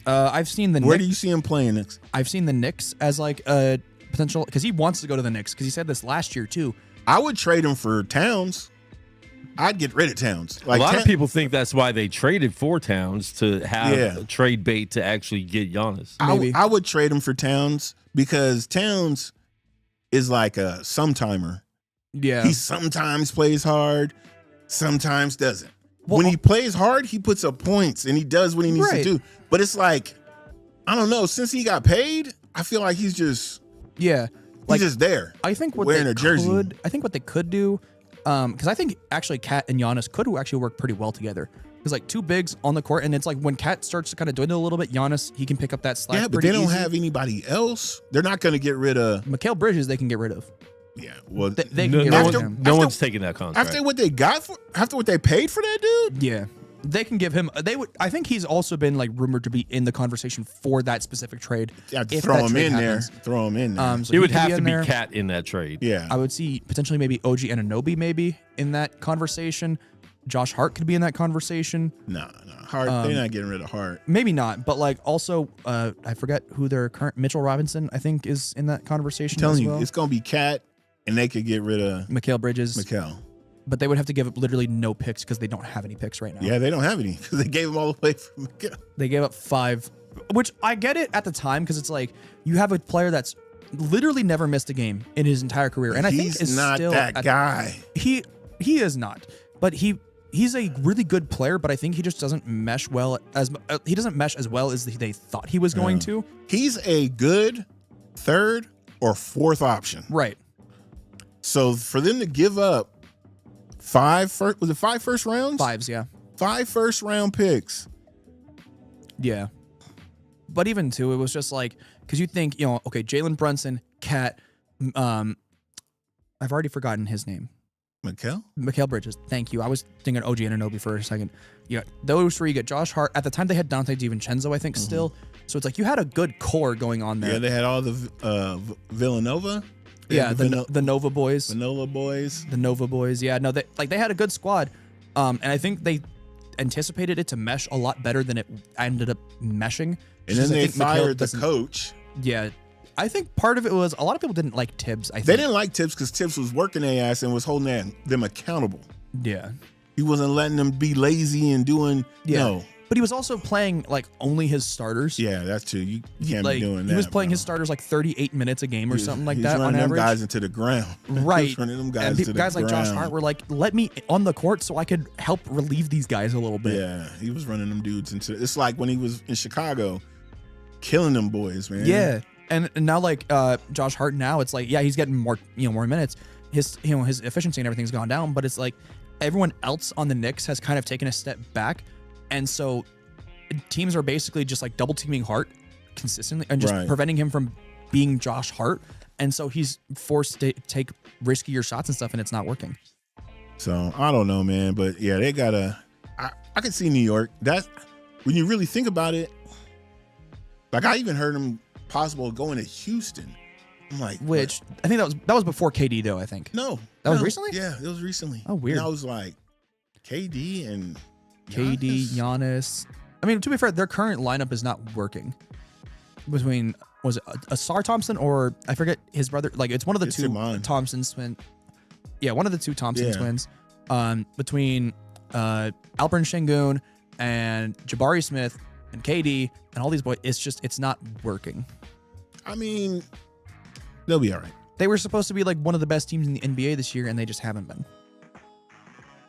I've seen the. Where do you see him playing next? I've seen the Knicks as like a potential because he wants to go to the Knicks because he said this last year too. I would trade him for Towns. I'd get rid of Towns. Like a lot of people think that's why they traded for Towns to have a trade bait to actually get Giannis. I would trade him for Towns because Towns is like a sometimer. Yeah. He sometimes plays hard, sometimes doesn't. Well, when he plays hard, he puts up points and he does what he needs to do. But it's like, I don't know, since he got paid, I feel like he's just he's just there. I think wearing a jersey. I think what they could do. Because I think actually Kat and Giannis could actually work pretty well together. Because like two bigs on the court, and it's like when Kat starts to kind of dwindle a little bit, Giannis, he can pick up that slack. Yeah, but they don't have anybody else. They're not going to get rid of Mikal Bridges. They can get rid of. Yeah, well, they can get rid of him. No one's taking that contract after what they got after what they paid for that dude. Yeah, they can give him. They would. I think he's also been like rumored to be in the conversation for that specific trade. Yeah, throw him in there. Throw him in there. So it would have to be Kat in that trade. Yeah, I would see potentially maybe OG Anunoby maybe in that conversation. Josh Hart could be in that conversation. No, Hart. They're not getting rid of Hart. Maybe not, but like also, I forget who their current Mitchell Robinson I think is in that conversation. I'm telling you, it's gonna be Kat, and they could get rid of Mikal Bridges. But they would have to give up literally no picks because they don't have any picks right now. Yeah, they don't have any because they gave them all away from Mikal. They gave up 5, which I get it at the time because it's like you have a player that's literally never missed a game in his entire career, and I think is not still that guy. He is not, but he's a really good player. But I think he just doesn't mesh well as he doesn't mesh as well as they thought he was going to. He's a good third or fourth option, right? So for them to give up 5 first rounds? 5s, yeah. 5 first round picks. Yeah. But even too, it was just like, because you think, okay, Jalen Brunson, Kat, I've already forgotten his name. Mikal Bridges. Thank you. I was thinking OG Anunoby for a second. Yeah, those 3, you get Josh Hart. At the time, they had Dante DiVincenzo, I think, still. So it's like you had a good core going on there. Yeah, they had all the Villanova. The Nova boys. The Nova boys. The Nova boys. Yeah, no, they had a good squad. And I think they anticipated it to mesh a lot better than it ended up meshing. And then they fired the coach. Yeah. I think part of it was a lot of people didn't like Tibbs. They didn't like Tibbs because Tibbs was working their ass and was holding them accountable. Yeah. He wasn't letting them be lazy and doing, no. But he was also playing like only his starters. Yeah, that's true. You can't be doing that. He was playing his starters like 38 minutes a game or something like that on average. Running them guys into the ground. Right. He's running them guys to the guys like ground. Josh Hart were like, let me on the court so I could help relieve these guys a little bit. Yeah, he was running them dudes into. It's like when he was in Chicago, killing them boys, man. Yeah, and now like Josh Hart now, it's like he's getting more more minutes. His his efficiency and everything's gone down, but it's like everyone else on the Knicks has kind of taken a step back, and so teams are basically just like double teaming Hart consistently and just preventing him from being Josh Hart. And so he's forced to take riskier shots and stuff, and it's not working. So I don't know, man. But yeah, they gotta. I could see New York. That when you really think about it, like I even heard him possible going to Houston. I'm like, which I think that was before KD though. I think that was recently. Yeah, it was recently. Oh, weird. And I was like, KD and Giannis. I mean, to be fair, their current lineup is not working. Between was it Asar Thompson or I forget his brother? Like it's one of the two Thompson twins. Yeah, one of the two Thompson twins. Between Alperen Şengün and Jabari Smith and KD and all these boys, it's not working. I mean, they'll be all right. They were supposed to be like one of the best teams in the NBA this year, and they just haven't been.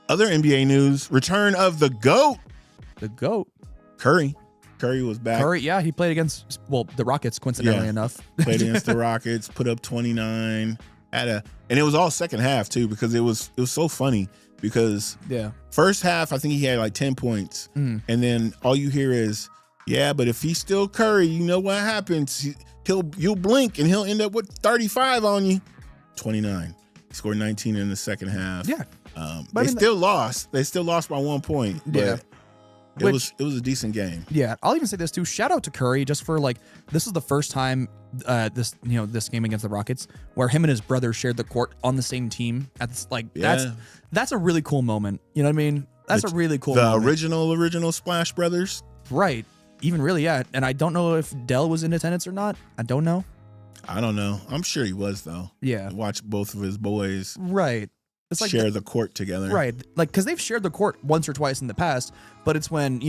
Other NBA news: return of the GOAT. The GOAT. Curry was back. He played against the Rockets, coincidentally enough. Played against the Rockets, put up 29, and it was all second half too, because it was so funny because first half I think he had like 10 points, and then all you hear is, yeah, but if he's still Curry, you know what happens? You'll blink and he'll end up with 35 on you. 29. He scored 19 in the second half. Yeah. They still lost. They still lost by 1 point. But it was a decent game. Yeah, I'll even say this too. Shout out to Curry just for like, this is the first time this game against the Rockets where him and his brother shared the court on the same team. That's a really cool moment. You know what I mean? That's a really cool moment. The original Splash Brothers. Right. Even really, yeah. And I don't know if Dell was in attendance or not. I don't know. I'm sure he was though. Yeah. Watch both of his boys. Right. It's like share the court together. Right. Like, because they've shared the court once or twice in the past, but it's when,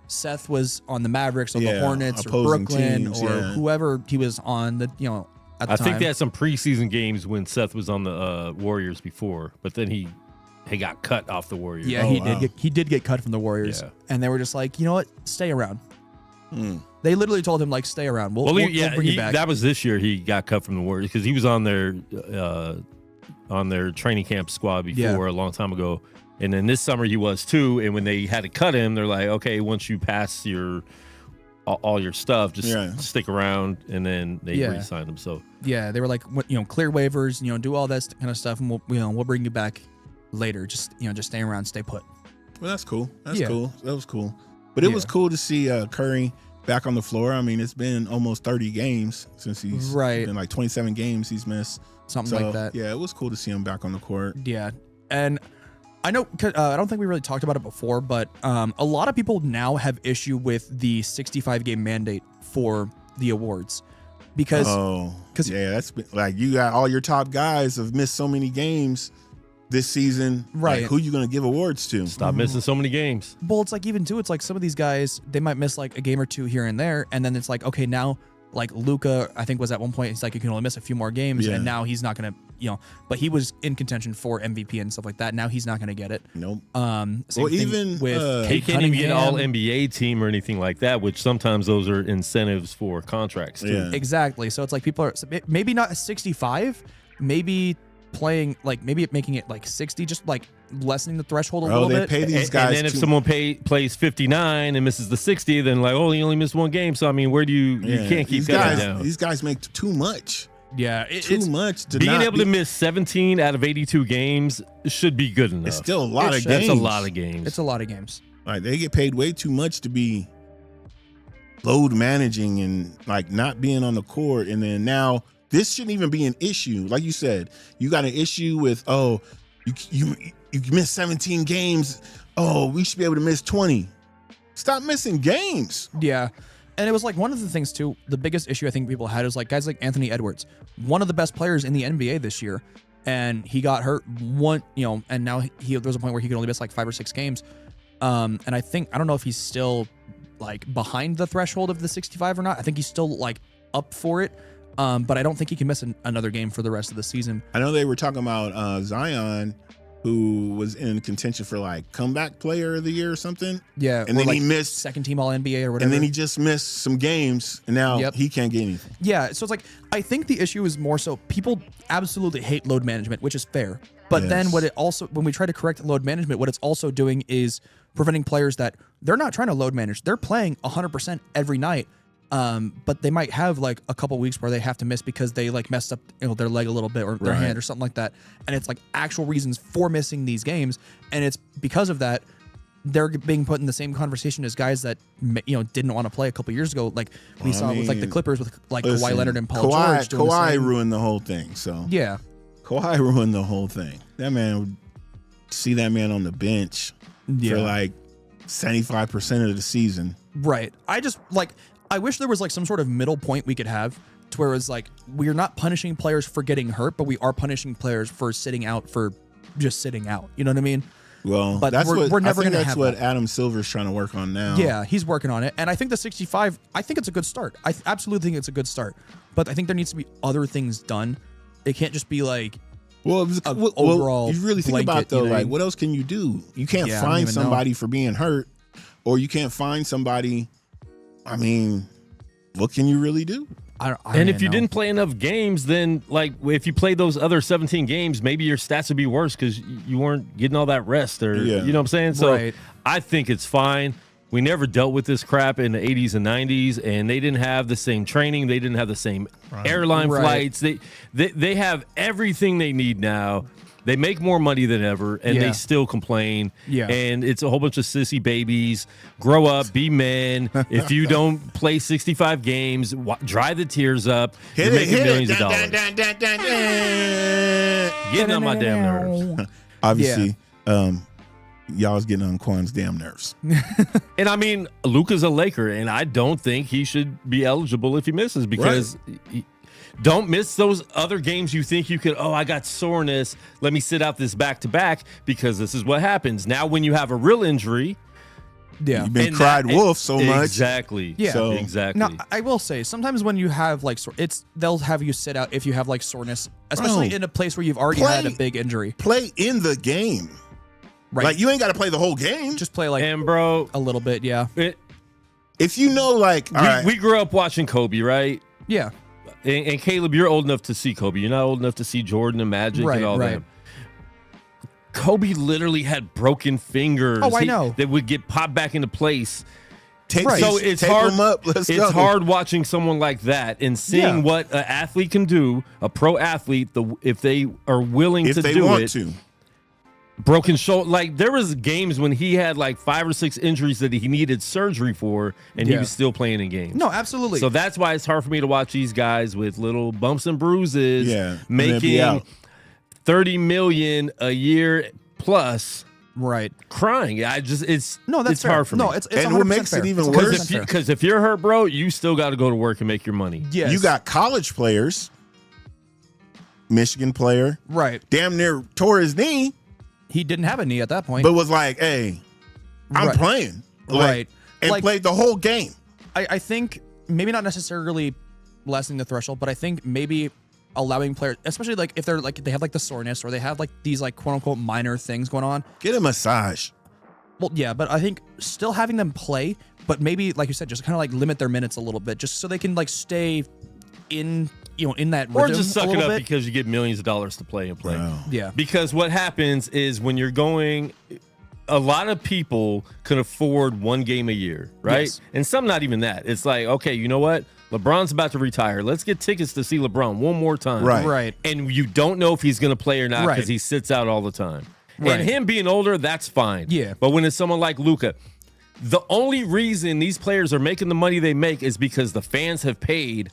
Seth was on the Mavericks or the Hornets or Brooklyn teams, or whoever he was on at the time. I think they had some preseason games when Seth was on the Warriors before, but then he got cut off the Warriors. Yeah, he did get cut from the Warriors. And they were just like, you know what? Stay around. They literally told him, like, stay around. We'll bring you back. That was this year he got cut from the Warriors because he was on their training camp squad before a long time ago. And then this summer he was too. And when they had to cut him, they're like, okay, once you pass all your stuff, just stick around. And then they re-signed him. So they were like, clear waivers, do all that kind of stuff, and we'll bring you back later. Just stay around, stay put. Well, that's cool. That's cool. That was cool. But it was cool to see Curry back on the floor. I mean, it's been almost 30 games since he's been like 27 games he's missed. Something like that. Yeah, it was cool to see him back on the court. Yeah. And I know, I don't think we really talked about it before, but a lot of people now have issue with the 65-game mandate for the awards. Because that's been, like, you got all your top guys have missed so many games this season. Right. Like, who you going to give awards to? Stop missing so many games. Well, it's like, even too, it's like some of these guys, they might miss like a game or two here and there. And then it's like, okay, now, like Luka, I think was at one point, it's like you can only miss a few more games, and now he's not gonna, but he was in contention for MVP and stuff like that. Now he's not gonna get it. Nope. Even with he can't even get all NBA team or anything like that, which sometimes those are incentives for contracts too. Yeah. Exactly. So it's like people are maybe not 65, maybe playing like maybe making it like 60, just like lessening the threshold a little bit. Pay these guys. And then if someone plays 59 and misses the 60, then like, oh, he only missed one game. So I mean, where do you can't keep that down? These guys make too much. Yeah, too much. Being able to miss 17 out of 82 games should be good enough. It's still a lot of games. It's a lot of games. It's a lot of games. Like, they get paid way too much to be load managing and like not being on the court, and then now this shouldn't even be an issue. Like you said, you got an issue with, you missed 17 games. Oh, we should be able to miss 20. Stop missing games. Yeah. And it was like one of the things too, the biggest issue I think people had is like guys like Anthony Edwards, one of the best players in the NBA this year. And he got hurt and now there was a point where he could only miss like 5 or 6 games. And I don't know if he's still like behind the threshold of the 65 or not. I think he's still like up for it. But I don't think he can miss another game for the rest of the season. I know they were talking about Zion, who was in contention for like comeback player of the year or something. Yeah. And then he missed second team all NBA or whatever. And then he just missed some games, and now he can't get anything. Yeah. So it's like, I think the issue is more so people absolutely hate load management, which is fair. But then when we try to correct load management, what it's also doing is preventing players that they're not trying to load manage. They're playing 100% every night. But they might have like a couple weeks where they have to miss because they like messed up their leg a little bit or their hand or something like that. And it's like actual reasons for missing these games. And it's because of that, they're being put in the same conversation as guys that, didn't want to play a couple years ago. Like we saw with like the Clippers with like Kawhi Leonard and Paul George. Kawhi ruined the whole thing. So yeah, Kawhi ruined the whole thing. That man would see that man on the bench for like 75% of the season. Right. I wish there was like some sort of middle point we could have to where it's like, we're not punishing players for getting hurt, but we are punishing players for sitting out for just sitting out. You know what I mean? Well, but we're never going to have that's what Adam Silver's trying to work on now. Yeah, he's working on it. And I think the 65, I think it's a good start. I absolutely think it's a good start. But I think there needs to be other things done. It can't just be like, overall. You really think about though, like, what else can you do? You can't find somebody for being hurt, or you can't find somebody. I mean, what can you really do? And if you didn't play enough games, then like if you played those other 17 games, maybe your stats would be worse because you weren't getting all that rest, or you know what I'm saying. So I think it's fine. We never dealt with this crap in the 80s and 90s, and they didn't have the same training. They didn't have the same airline flights. They have everything they need now. They make more money than ever, and they still complain. Yeah. And it's a whole bunch of sissy babies. Grow up, be men. If you don't play 65 games, dry the tears up. You're making millions of dollars. Getting on my damn nerves. Obviously, y'all's getting on Quan's damn nerves. And I mean, Luka's a Laker, and I don't think he should be eligible if he misses because don't miss those other games you think you could, I got soreness, let me sit out this back-to-back, because this is what happens. Now when you have a real injury, you've been cried wolf so much. Exactly. Yeah. So, exactly. Now, I will say, sometimes when you have like they'll have you sit out if you have like soreness, especially in a place where you've already had a big injury. Play in the game. Right. Like you ain't got to play the whole game. Just play like a little bit, if you know, like we grew up watching Kobe, right? Yeah. And Caleb, you're old enough to see Kobe. You're not old enough to see Jordan and Magic and all that. Kobe literally had broken fingers. Oh, I know. That would get popped back into place. So it's hard. Them up. It's hard watching someone like that and seeing what an athlete can do, a pro athlete, if they are willing to do it. Broken shoulder. Like there was games when he had like 5 or 6 injuries that he needed surgery for, and he was still playing in games. No, absolutely. So that's why it's hard for me to watch these guys with little bumps and bruises, making $30 million a year plus, crying. It's hard for me. No, it's and what makes it even worse because if you're hurt, bro, you still got to go to work and make your money. Yes. You got college players, Michigan player, damn near tore his knee. He didn't have a knee at that point. But was like, hey, I'm playing. And played the whole game. I think maybe not necessarily lessening the threshold, but I think maybe allowing players, especially like if they're like they have like the soreness or they have like these like quote unquote minor things going on. Get a massage. Well, yeah, but I think still having them play, but maybe like you said, just kind of like limit their minutes a little bit, just so they can like stay in that rhythm. Or just suck it up because you get millions of dollars to play and play. Wow. Yeah. Because what happens is when you're going, a lot of people can afford one game a year, right? Yes. And some not even that. It's like, okay, you know what? LeBron's about to retire. Let's get tickets to see LeBron one more time. Right. And you don't know if he's going to play or not because he sits out all the time. And him being older, that's fine. Yeah. But when it's someone like Luka, the only reason these players are making the money they make is because the fans have paid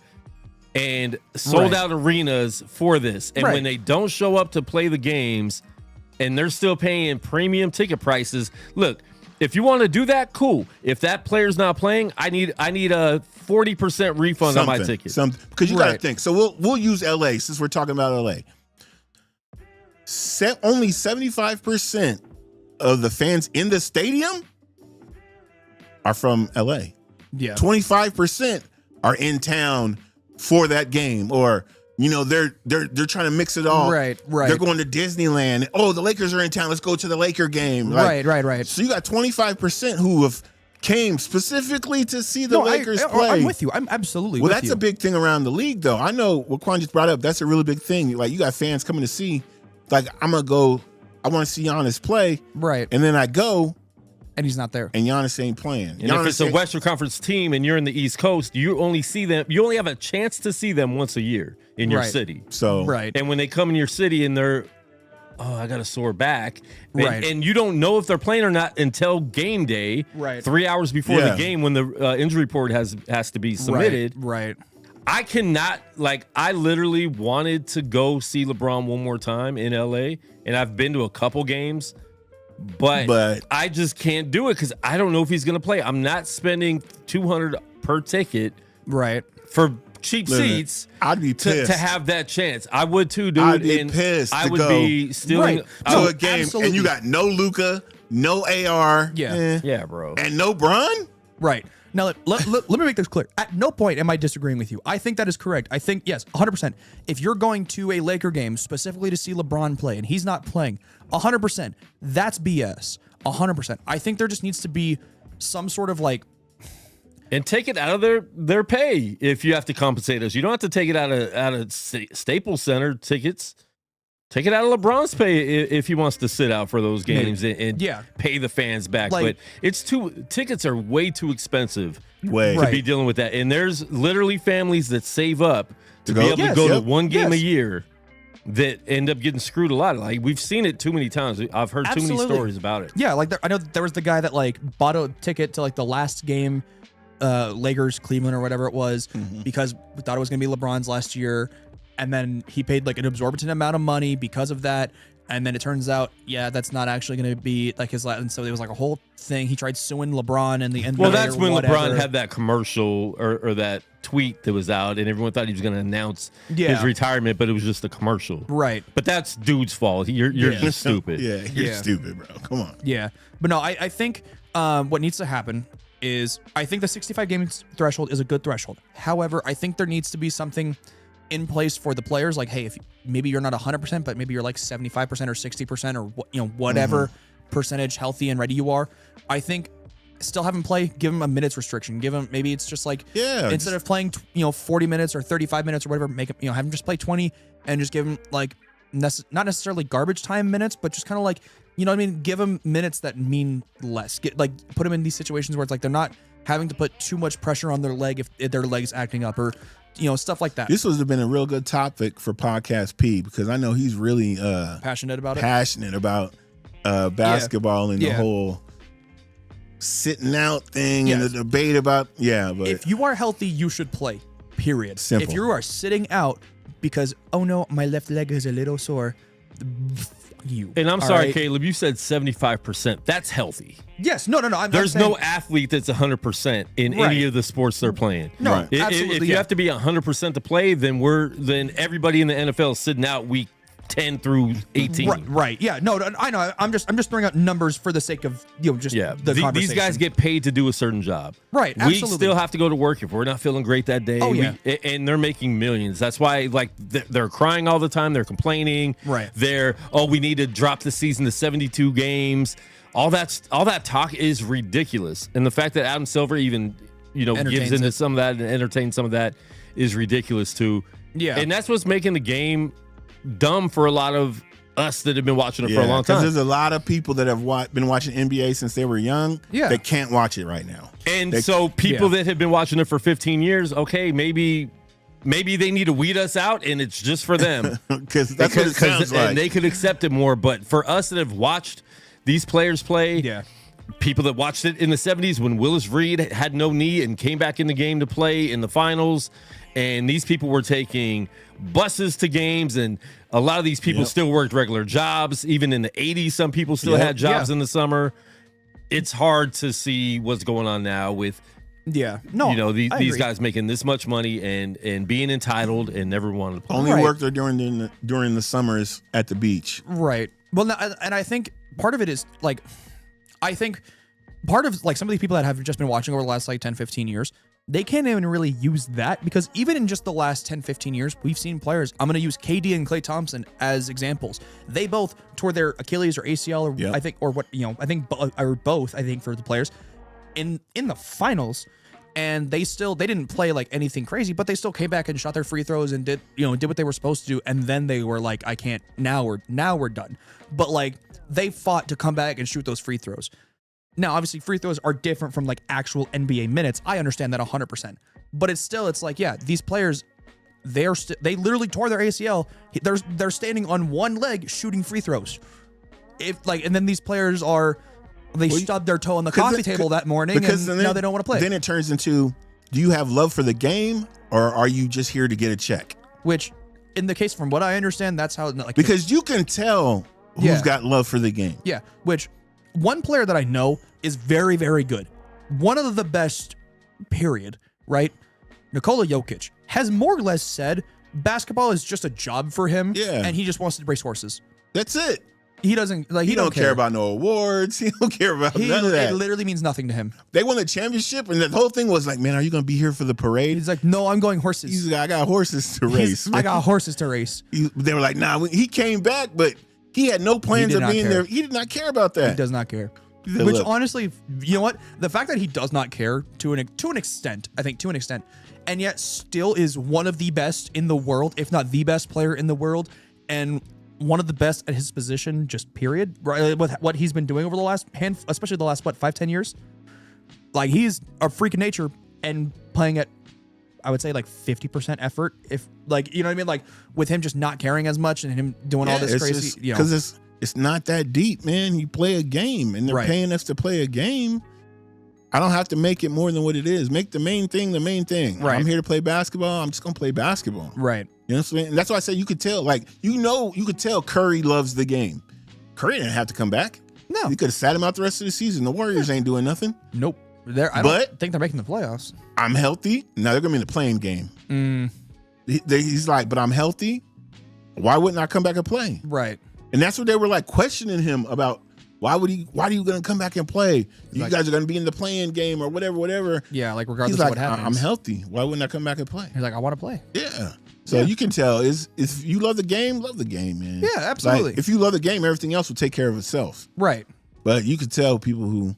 and sold out arenas for this. And when they don't show up to play the games and they're still paying premium ticket prices, look, if you want to do that, cool. If that player's not playing, I need a 40% refund on my ticket. Because you got to think. So we'll use LA since we're talking about LA. Only 75% of the fans in the stadium are from LA. Yeah. 25% are in town for that game, or they're trying to mix it all. Right. They're going to Disneyland. Oh, the Lakers are in town. Let's go to the Laker game. Right. So you got 25% who have came specifically to see the Lakers play. I'm with you. I'm absolutely with you. Well, that's a big thing around the league, though. I know what Quan just brought up. That's a really big thing. Like, you got fans coming to see. Like, I want to see Giannis play. Right. And then I go. And he's not there. And Giannis ain't playing. And if it's a Western Conference team and you're in the East Coast, you only have a chance to see them once a year in your city. So And when they come in your city and they're, I got a sore back. And you don't know if they're playing or not until game day. 3 hours before the game when the injury report has to be submitted. Right. I cannot, I literally wanted to go see LeBron one more time in LA. And I've been to a couple games. But I just can't do it because I don't know if he's going to play. I'm not spending $200 per ticket for cheap seats. I'd be pissed to have that chance. I would too, dude. I'd be pissed. I would be stealing to a game, and you got no Luka, no AR, yeah, bro, and no Bron. Right. Now, let me make this clear. At no point am I disagreeing with you. I think that is correct. I think, yes, 100%. If you're going to a Laker game specifically to see LeBron play and he's not playing, 100%, that's BS. 100%. I think there just needs to be some sort of And take it out of their pay if you have to compensate us. You don't have to take it out of Staples Center tickets. Take it out of LeBron's pay if he wants to sit out for those games and pay the fans back. But tickets are way too expensive to be dealing with that. And there's literally families that save up to be able to go to one game a year that end up getting screwed a lot. Like, we've seen it too many times. I've heard too many stories about it. Yeah, like I know there was the guy that like bought a ticket to like the last game, Lakers, Cleveland, or whatever it was, because we thought it was going to be LeBron's last year. And then he paid like an exorbitant amount of money because of that. And then it turns out, that's not actually going to be like his last. And so it was like a whole thing. He tried suing LeBron and the NBA. Well, that's when LeBron had that commercial or that tweet that was out, and everyone thought he was going to announce his retirement, but it was just a commercial. Right. But that's dude's fault. You're just stupid. You're stupid, bro. Come on. Yeah. But no, I think what needs to happen is I think the 65 games threshold is a good threshold. However, I think there needs to be something in place for the players, like, hey, if maybe you're not 100%, but maybe you're like 75% or 60% or whatever percentage healthy and ready you are. I think still have him play, give him a minutes restriction, give him, maybe it's just like, instead of playing 40 minutes or 35 minutes or whatever, make him have him just play 20 and just give him like not necessarily garbage time minutes, but just kind of like, you know what I mean, give them minutes that mean less. Put them in these situations where it's like they're not having to put too much pressure on their leg if their leg's acting up, or stuff like that. This would have been a real good topic for Podcast P, because I know he's really passionate about basketball and the whole sitting out thing and the debate about but if you are healthy, you should play. Period. Simple. If you are sitting out because, oh no, my left leg is a little sore, you. And I'm sorry, Caleb, you said 75%. That's healthy. Yes. No. There's no athlete that's 100% in any of the sports they're playing. No, absolutely. If you have to be 100% to play, then everybody in the NFL is sitting out week 10 through 18. Right. Yeah. No, I know. I'm just throwing out numbers for the sake of the conversation. These guys get paid to do a certain job. Right. Absolutely. We still have to go to work if we're not feeling great that day. Oh, yeah. And they're making millions. That's why they're crying all the time. They're complaining. Right. We need to drop the season to 72 games. All that talk is ridiculous. And the fact that Adam Silver even gives into some of that and entertains some of that is ridiculous too. Yeah. And that's what's making the game dumb for a lot of us that have been watching it for a long time. There's a lot of people that have been watching NBA since they were young that can't watch it right now. And so people that have been watching it for 15 years, okay, maybe they need to weed us out and it's just for them. Because that's what it sounds like. And they could accept it more. But for us that have watched these players play, people that watched it in the 70s when Willis Reed had no knee and came back in the game to play in the finals, and these people were taking buses to games, and a lot of these people still worked regular jobs. Even in the 80s, some people still had jobs in the summer. It's hard to see what's going on now with these guys making this much money and being entitled and never wanted to play. Only work there during the summers at the beach. Right. Well, and I think part of it is like, part of like some of these people that have just been watching over the last like 10, 15 years, they can't even really use that, because even in just the last 10, 15 years, we've seen players. I'm going to use KD and Klay Thompson as examples. They both tore their Achilles or ACL, or I think, or what, or both, I think, for the players in the finals. And they didn't play like anything crazy, but they still came back and shot their free throws and did what they were supposed to do. And then they were like, I can't, now we're done. But like, they fought to come back and shoot those free throws. Now, obviously, free throws are different from like actual NBA minutes. I understand that 100%. But it's like, these players, they literally tore their ACL. They're standing on one leg shooting free throws. And then these players stubbed their toe on the coffee table that morning, and now they don't want to play. Then it turns into, do you have love for the game, or are you just here to get a check? Which, in the case, from what I understand, that's how. Like, because you can tell who's got love for the game. Yeah. Which, one player that I know is very, very good, one of the best, period, right? Nikola Jokic has more or less said basketball is just a job for him, and he just wants to race horses. That's it. He doesn't like. He don't care about no awards. He don't care about none of that. It literally means nothing to him. They won the championship, and the whole thing was like, "Man, are you going to be here for the parade?" He's like, "No, I'm going horses." He's like, "I got horses to race." I got horses to race. They were like, "Nah." He came back, but he had no plans of being there. He did not care about that. He does not care. Which honestly, you know what? The fact that he does not care to an extent, I think to an extent, and yet still is one of the best in the world, if not the best player in the world, and one of the best at his position, just period. Right, with what he's been doing over the last especially the last 5-10 years. Like, he's a freak of nature and playing at, I would say, like 50% effort. If, like, you know what I mean? Like, with him just not caring as much and him doing all this crazy, because it's not that deep, man. You play a game, and they're paying us to play a game. I don't have to make it more than what it is. Make the main thing the main thing. Right. I'm here to play basketball. I'm just gonna play basketball. Right. You know what I'm saying? And that's why I say you could tell. Like, you could tell Curry loves the game. Curry didn't have to come back. No, you could have sat him out the rest of the season. The Warriors ain't doing nothing. Nope. I don't think they're making the playoffs. I'm healthy. Now they're gonna be in the playing game. He's like, but I'm healthy. Why wouldn't I come back and play? Right. And that's what they were like questioning him about. Why are you going to come back and play? You guys are going to be in the playing game or whatever. Yeah, like regardless of what happens. I'm healthy. Why wouldn't I come back and play? He's like, I want to play. Yeah. So you can tell if you love the game, man. Yeah, absolutely. Like, if you love the game, everything else will take care of itself. Right. But you could tell people who,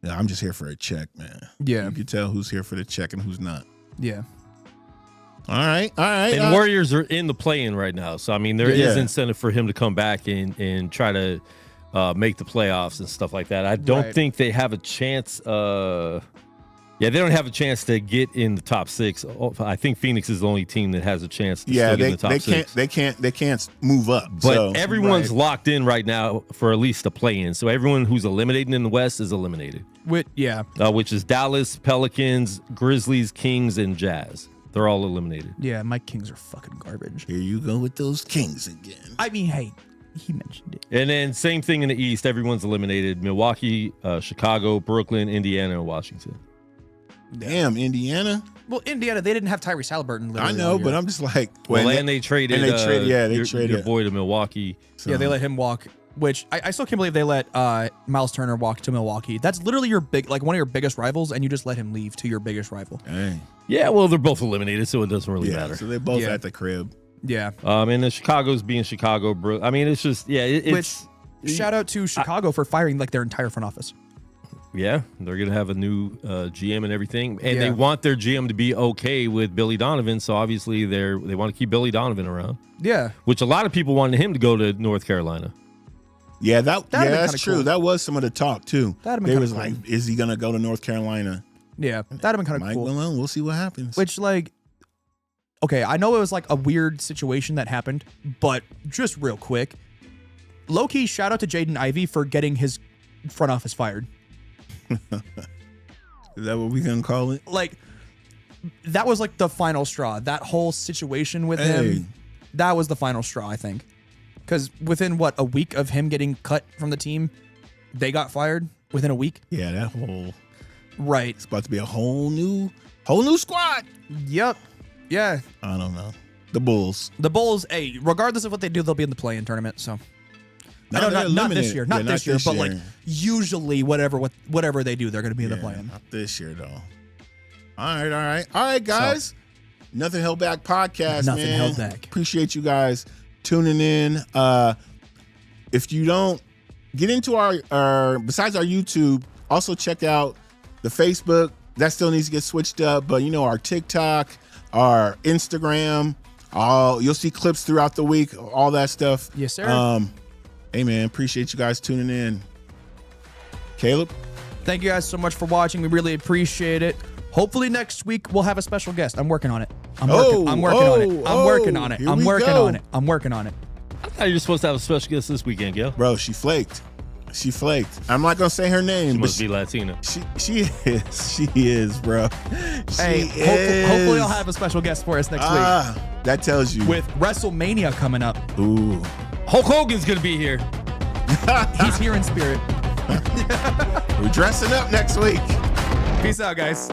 I'm just here for a check, man. Yeah. You can tell who's here for the check and who's not. Yeah. All right. And Warriors are in the play-in right now. So, I mean, there is incentive for him to come back and try to make the playoffs and stuff like that. I don't think they have a chance. They don't have a chance to get in the top 6. I think Phoenix is the only team that has a chance to still get in the top 6. They can't move up. But everyone's locked in right now for at least a play-in. So everyone who's eliminated in the West is eliminated. Which is Dallas, Pelicans, Grizzlies, Kings, and Jazz. They're all eliminated. Yeah, my Kings are fucking garbage. Here you go with those Kings again. I mean, hey, he mentioned it. And then same thing in the East. Everyone's eliminated. Milwaukee, Chicago, Brooklyn, Indiana, and Washington. Damn, Indiana. Well, Indiana, they didn't have Tyrese Halliburton. I know, but I'm just like, and they traded. They traded your boy to Milwaukee. So. Yeah, they let him walk. Which I still can't believe they let Miles Turner walk to Milwaukee. That's literally one of your biggest rivals, and you just let him leave to your biggest rival. Dang. Yeah, well, they're both eliminated, so it doesn't really matter. So they're both at the crib. Yeah. And the Chicago's being Chicago. I mean, it's just shout out to Chicago for firing like their entire front office. Yeah, they're gonna have a new GM and everything, and they want their GM to be okay with Billy Donovan. So obviously they want to keep Billy Donovan around. Yeah, which a lot of people wanted him to go to North Carolina. Yeah, that's true. Cool. That was some of the talk too. They was like, is he gonna go to North Carolina? Yeah, that'd have been kind of cool. Malone, we'll see what happens. Which, like, okay, I know it was like a weird situation that happened, but just real quick, low key shout out to Jaden Ivey for getting his front office fired. Is that what we gonna call it? Like, that was like the final straw. That whole situation with him, that was the final straw, I think. Because within a week of him getting cut from the team, they got fired within a week. Yeah, that whole right. It's about to be a whole new squad. Yep. Yeah. I don't know. The Bulls. Hey, regardless of what they do, they'll be in the play-in tournament. So. Not this year. Not this year, but like usually whatever they do, they're going to be in the play-in. Not this year though. All right, guys. Nothing Held Back podcast. Nothing Held Back. Appreciate you guys tuning in. If you don't get into our besides our YouTube, also check out the Facebook. That still needs to get switched up, but our TikTok, our Instagram, you'll see clips throughout the week, all that stuff. Yes, sir. Hey, man, appreciate you guys tuning in. Caleb? Thank you guys so much for watching. We really appreciate it. Hopefully next week we'll have a special guest. I'm working on it. I'm working on it. I thought you were supposed to have a special guest this weekend, Gil. Bro, she flaked. I'm not going to say her name. She must be Latina. She is, bro. Hopefully I'll have a special guest for us next week. That tells you. With WrestleMania coming up. Ooh. Hulk Hogan's going to be here. He's here in spirit. We're dressing up next week. Peace out, guys.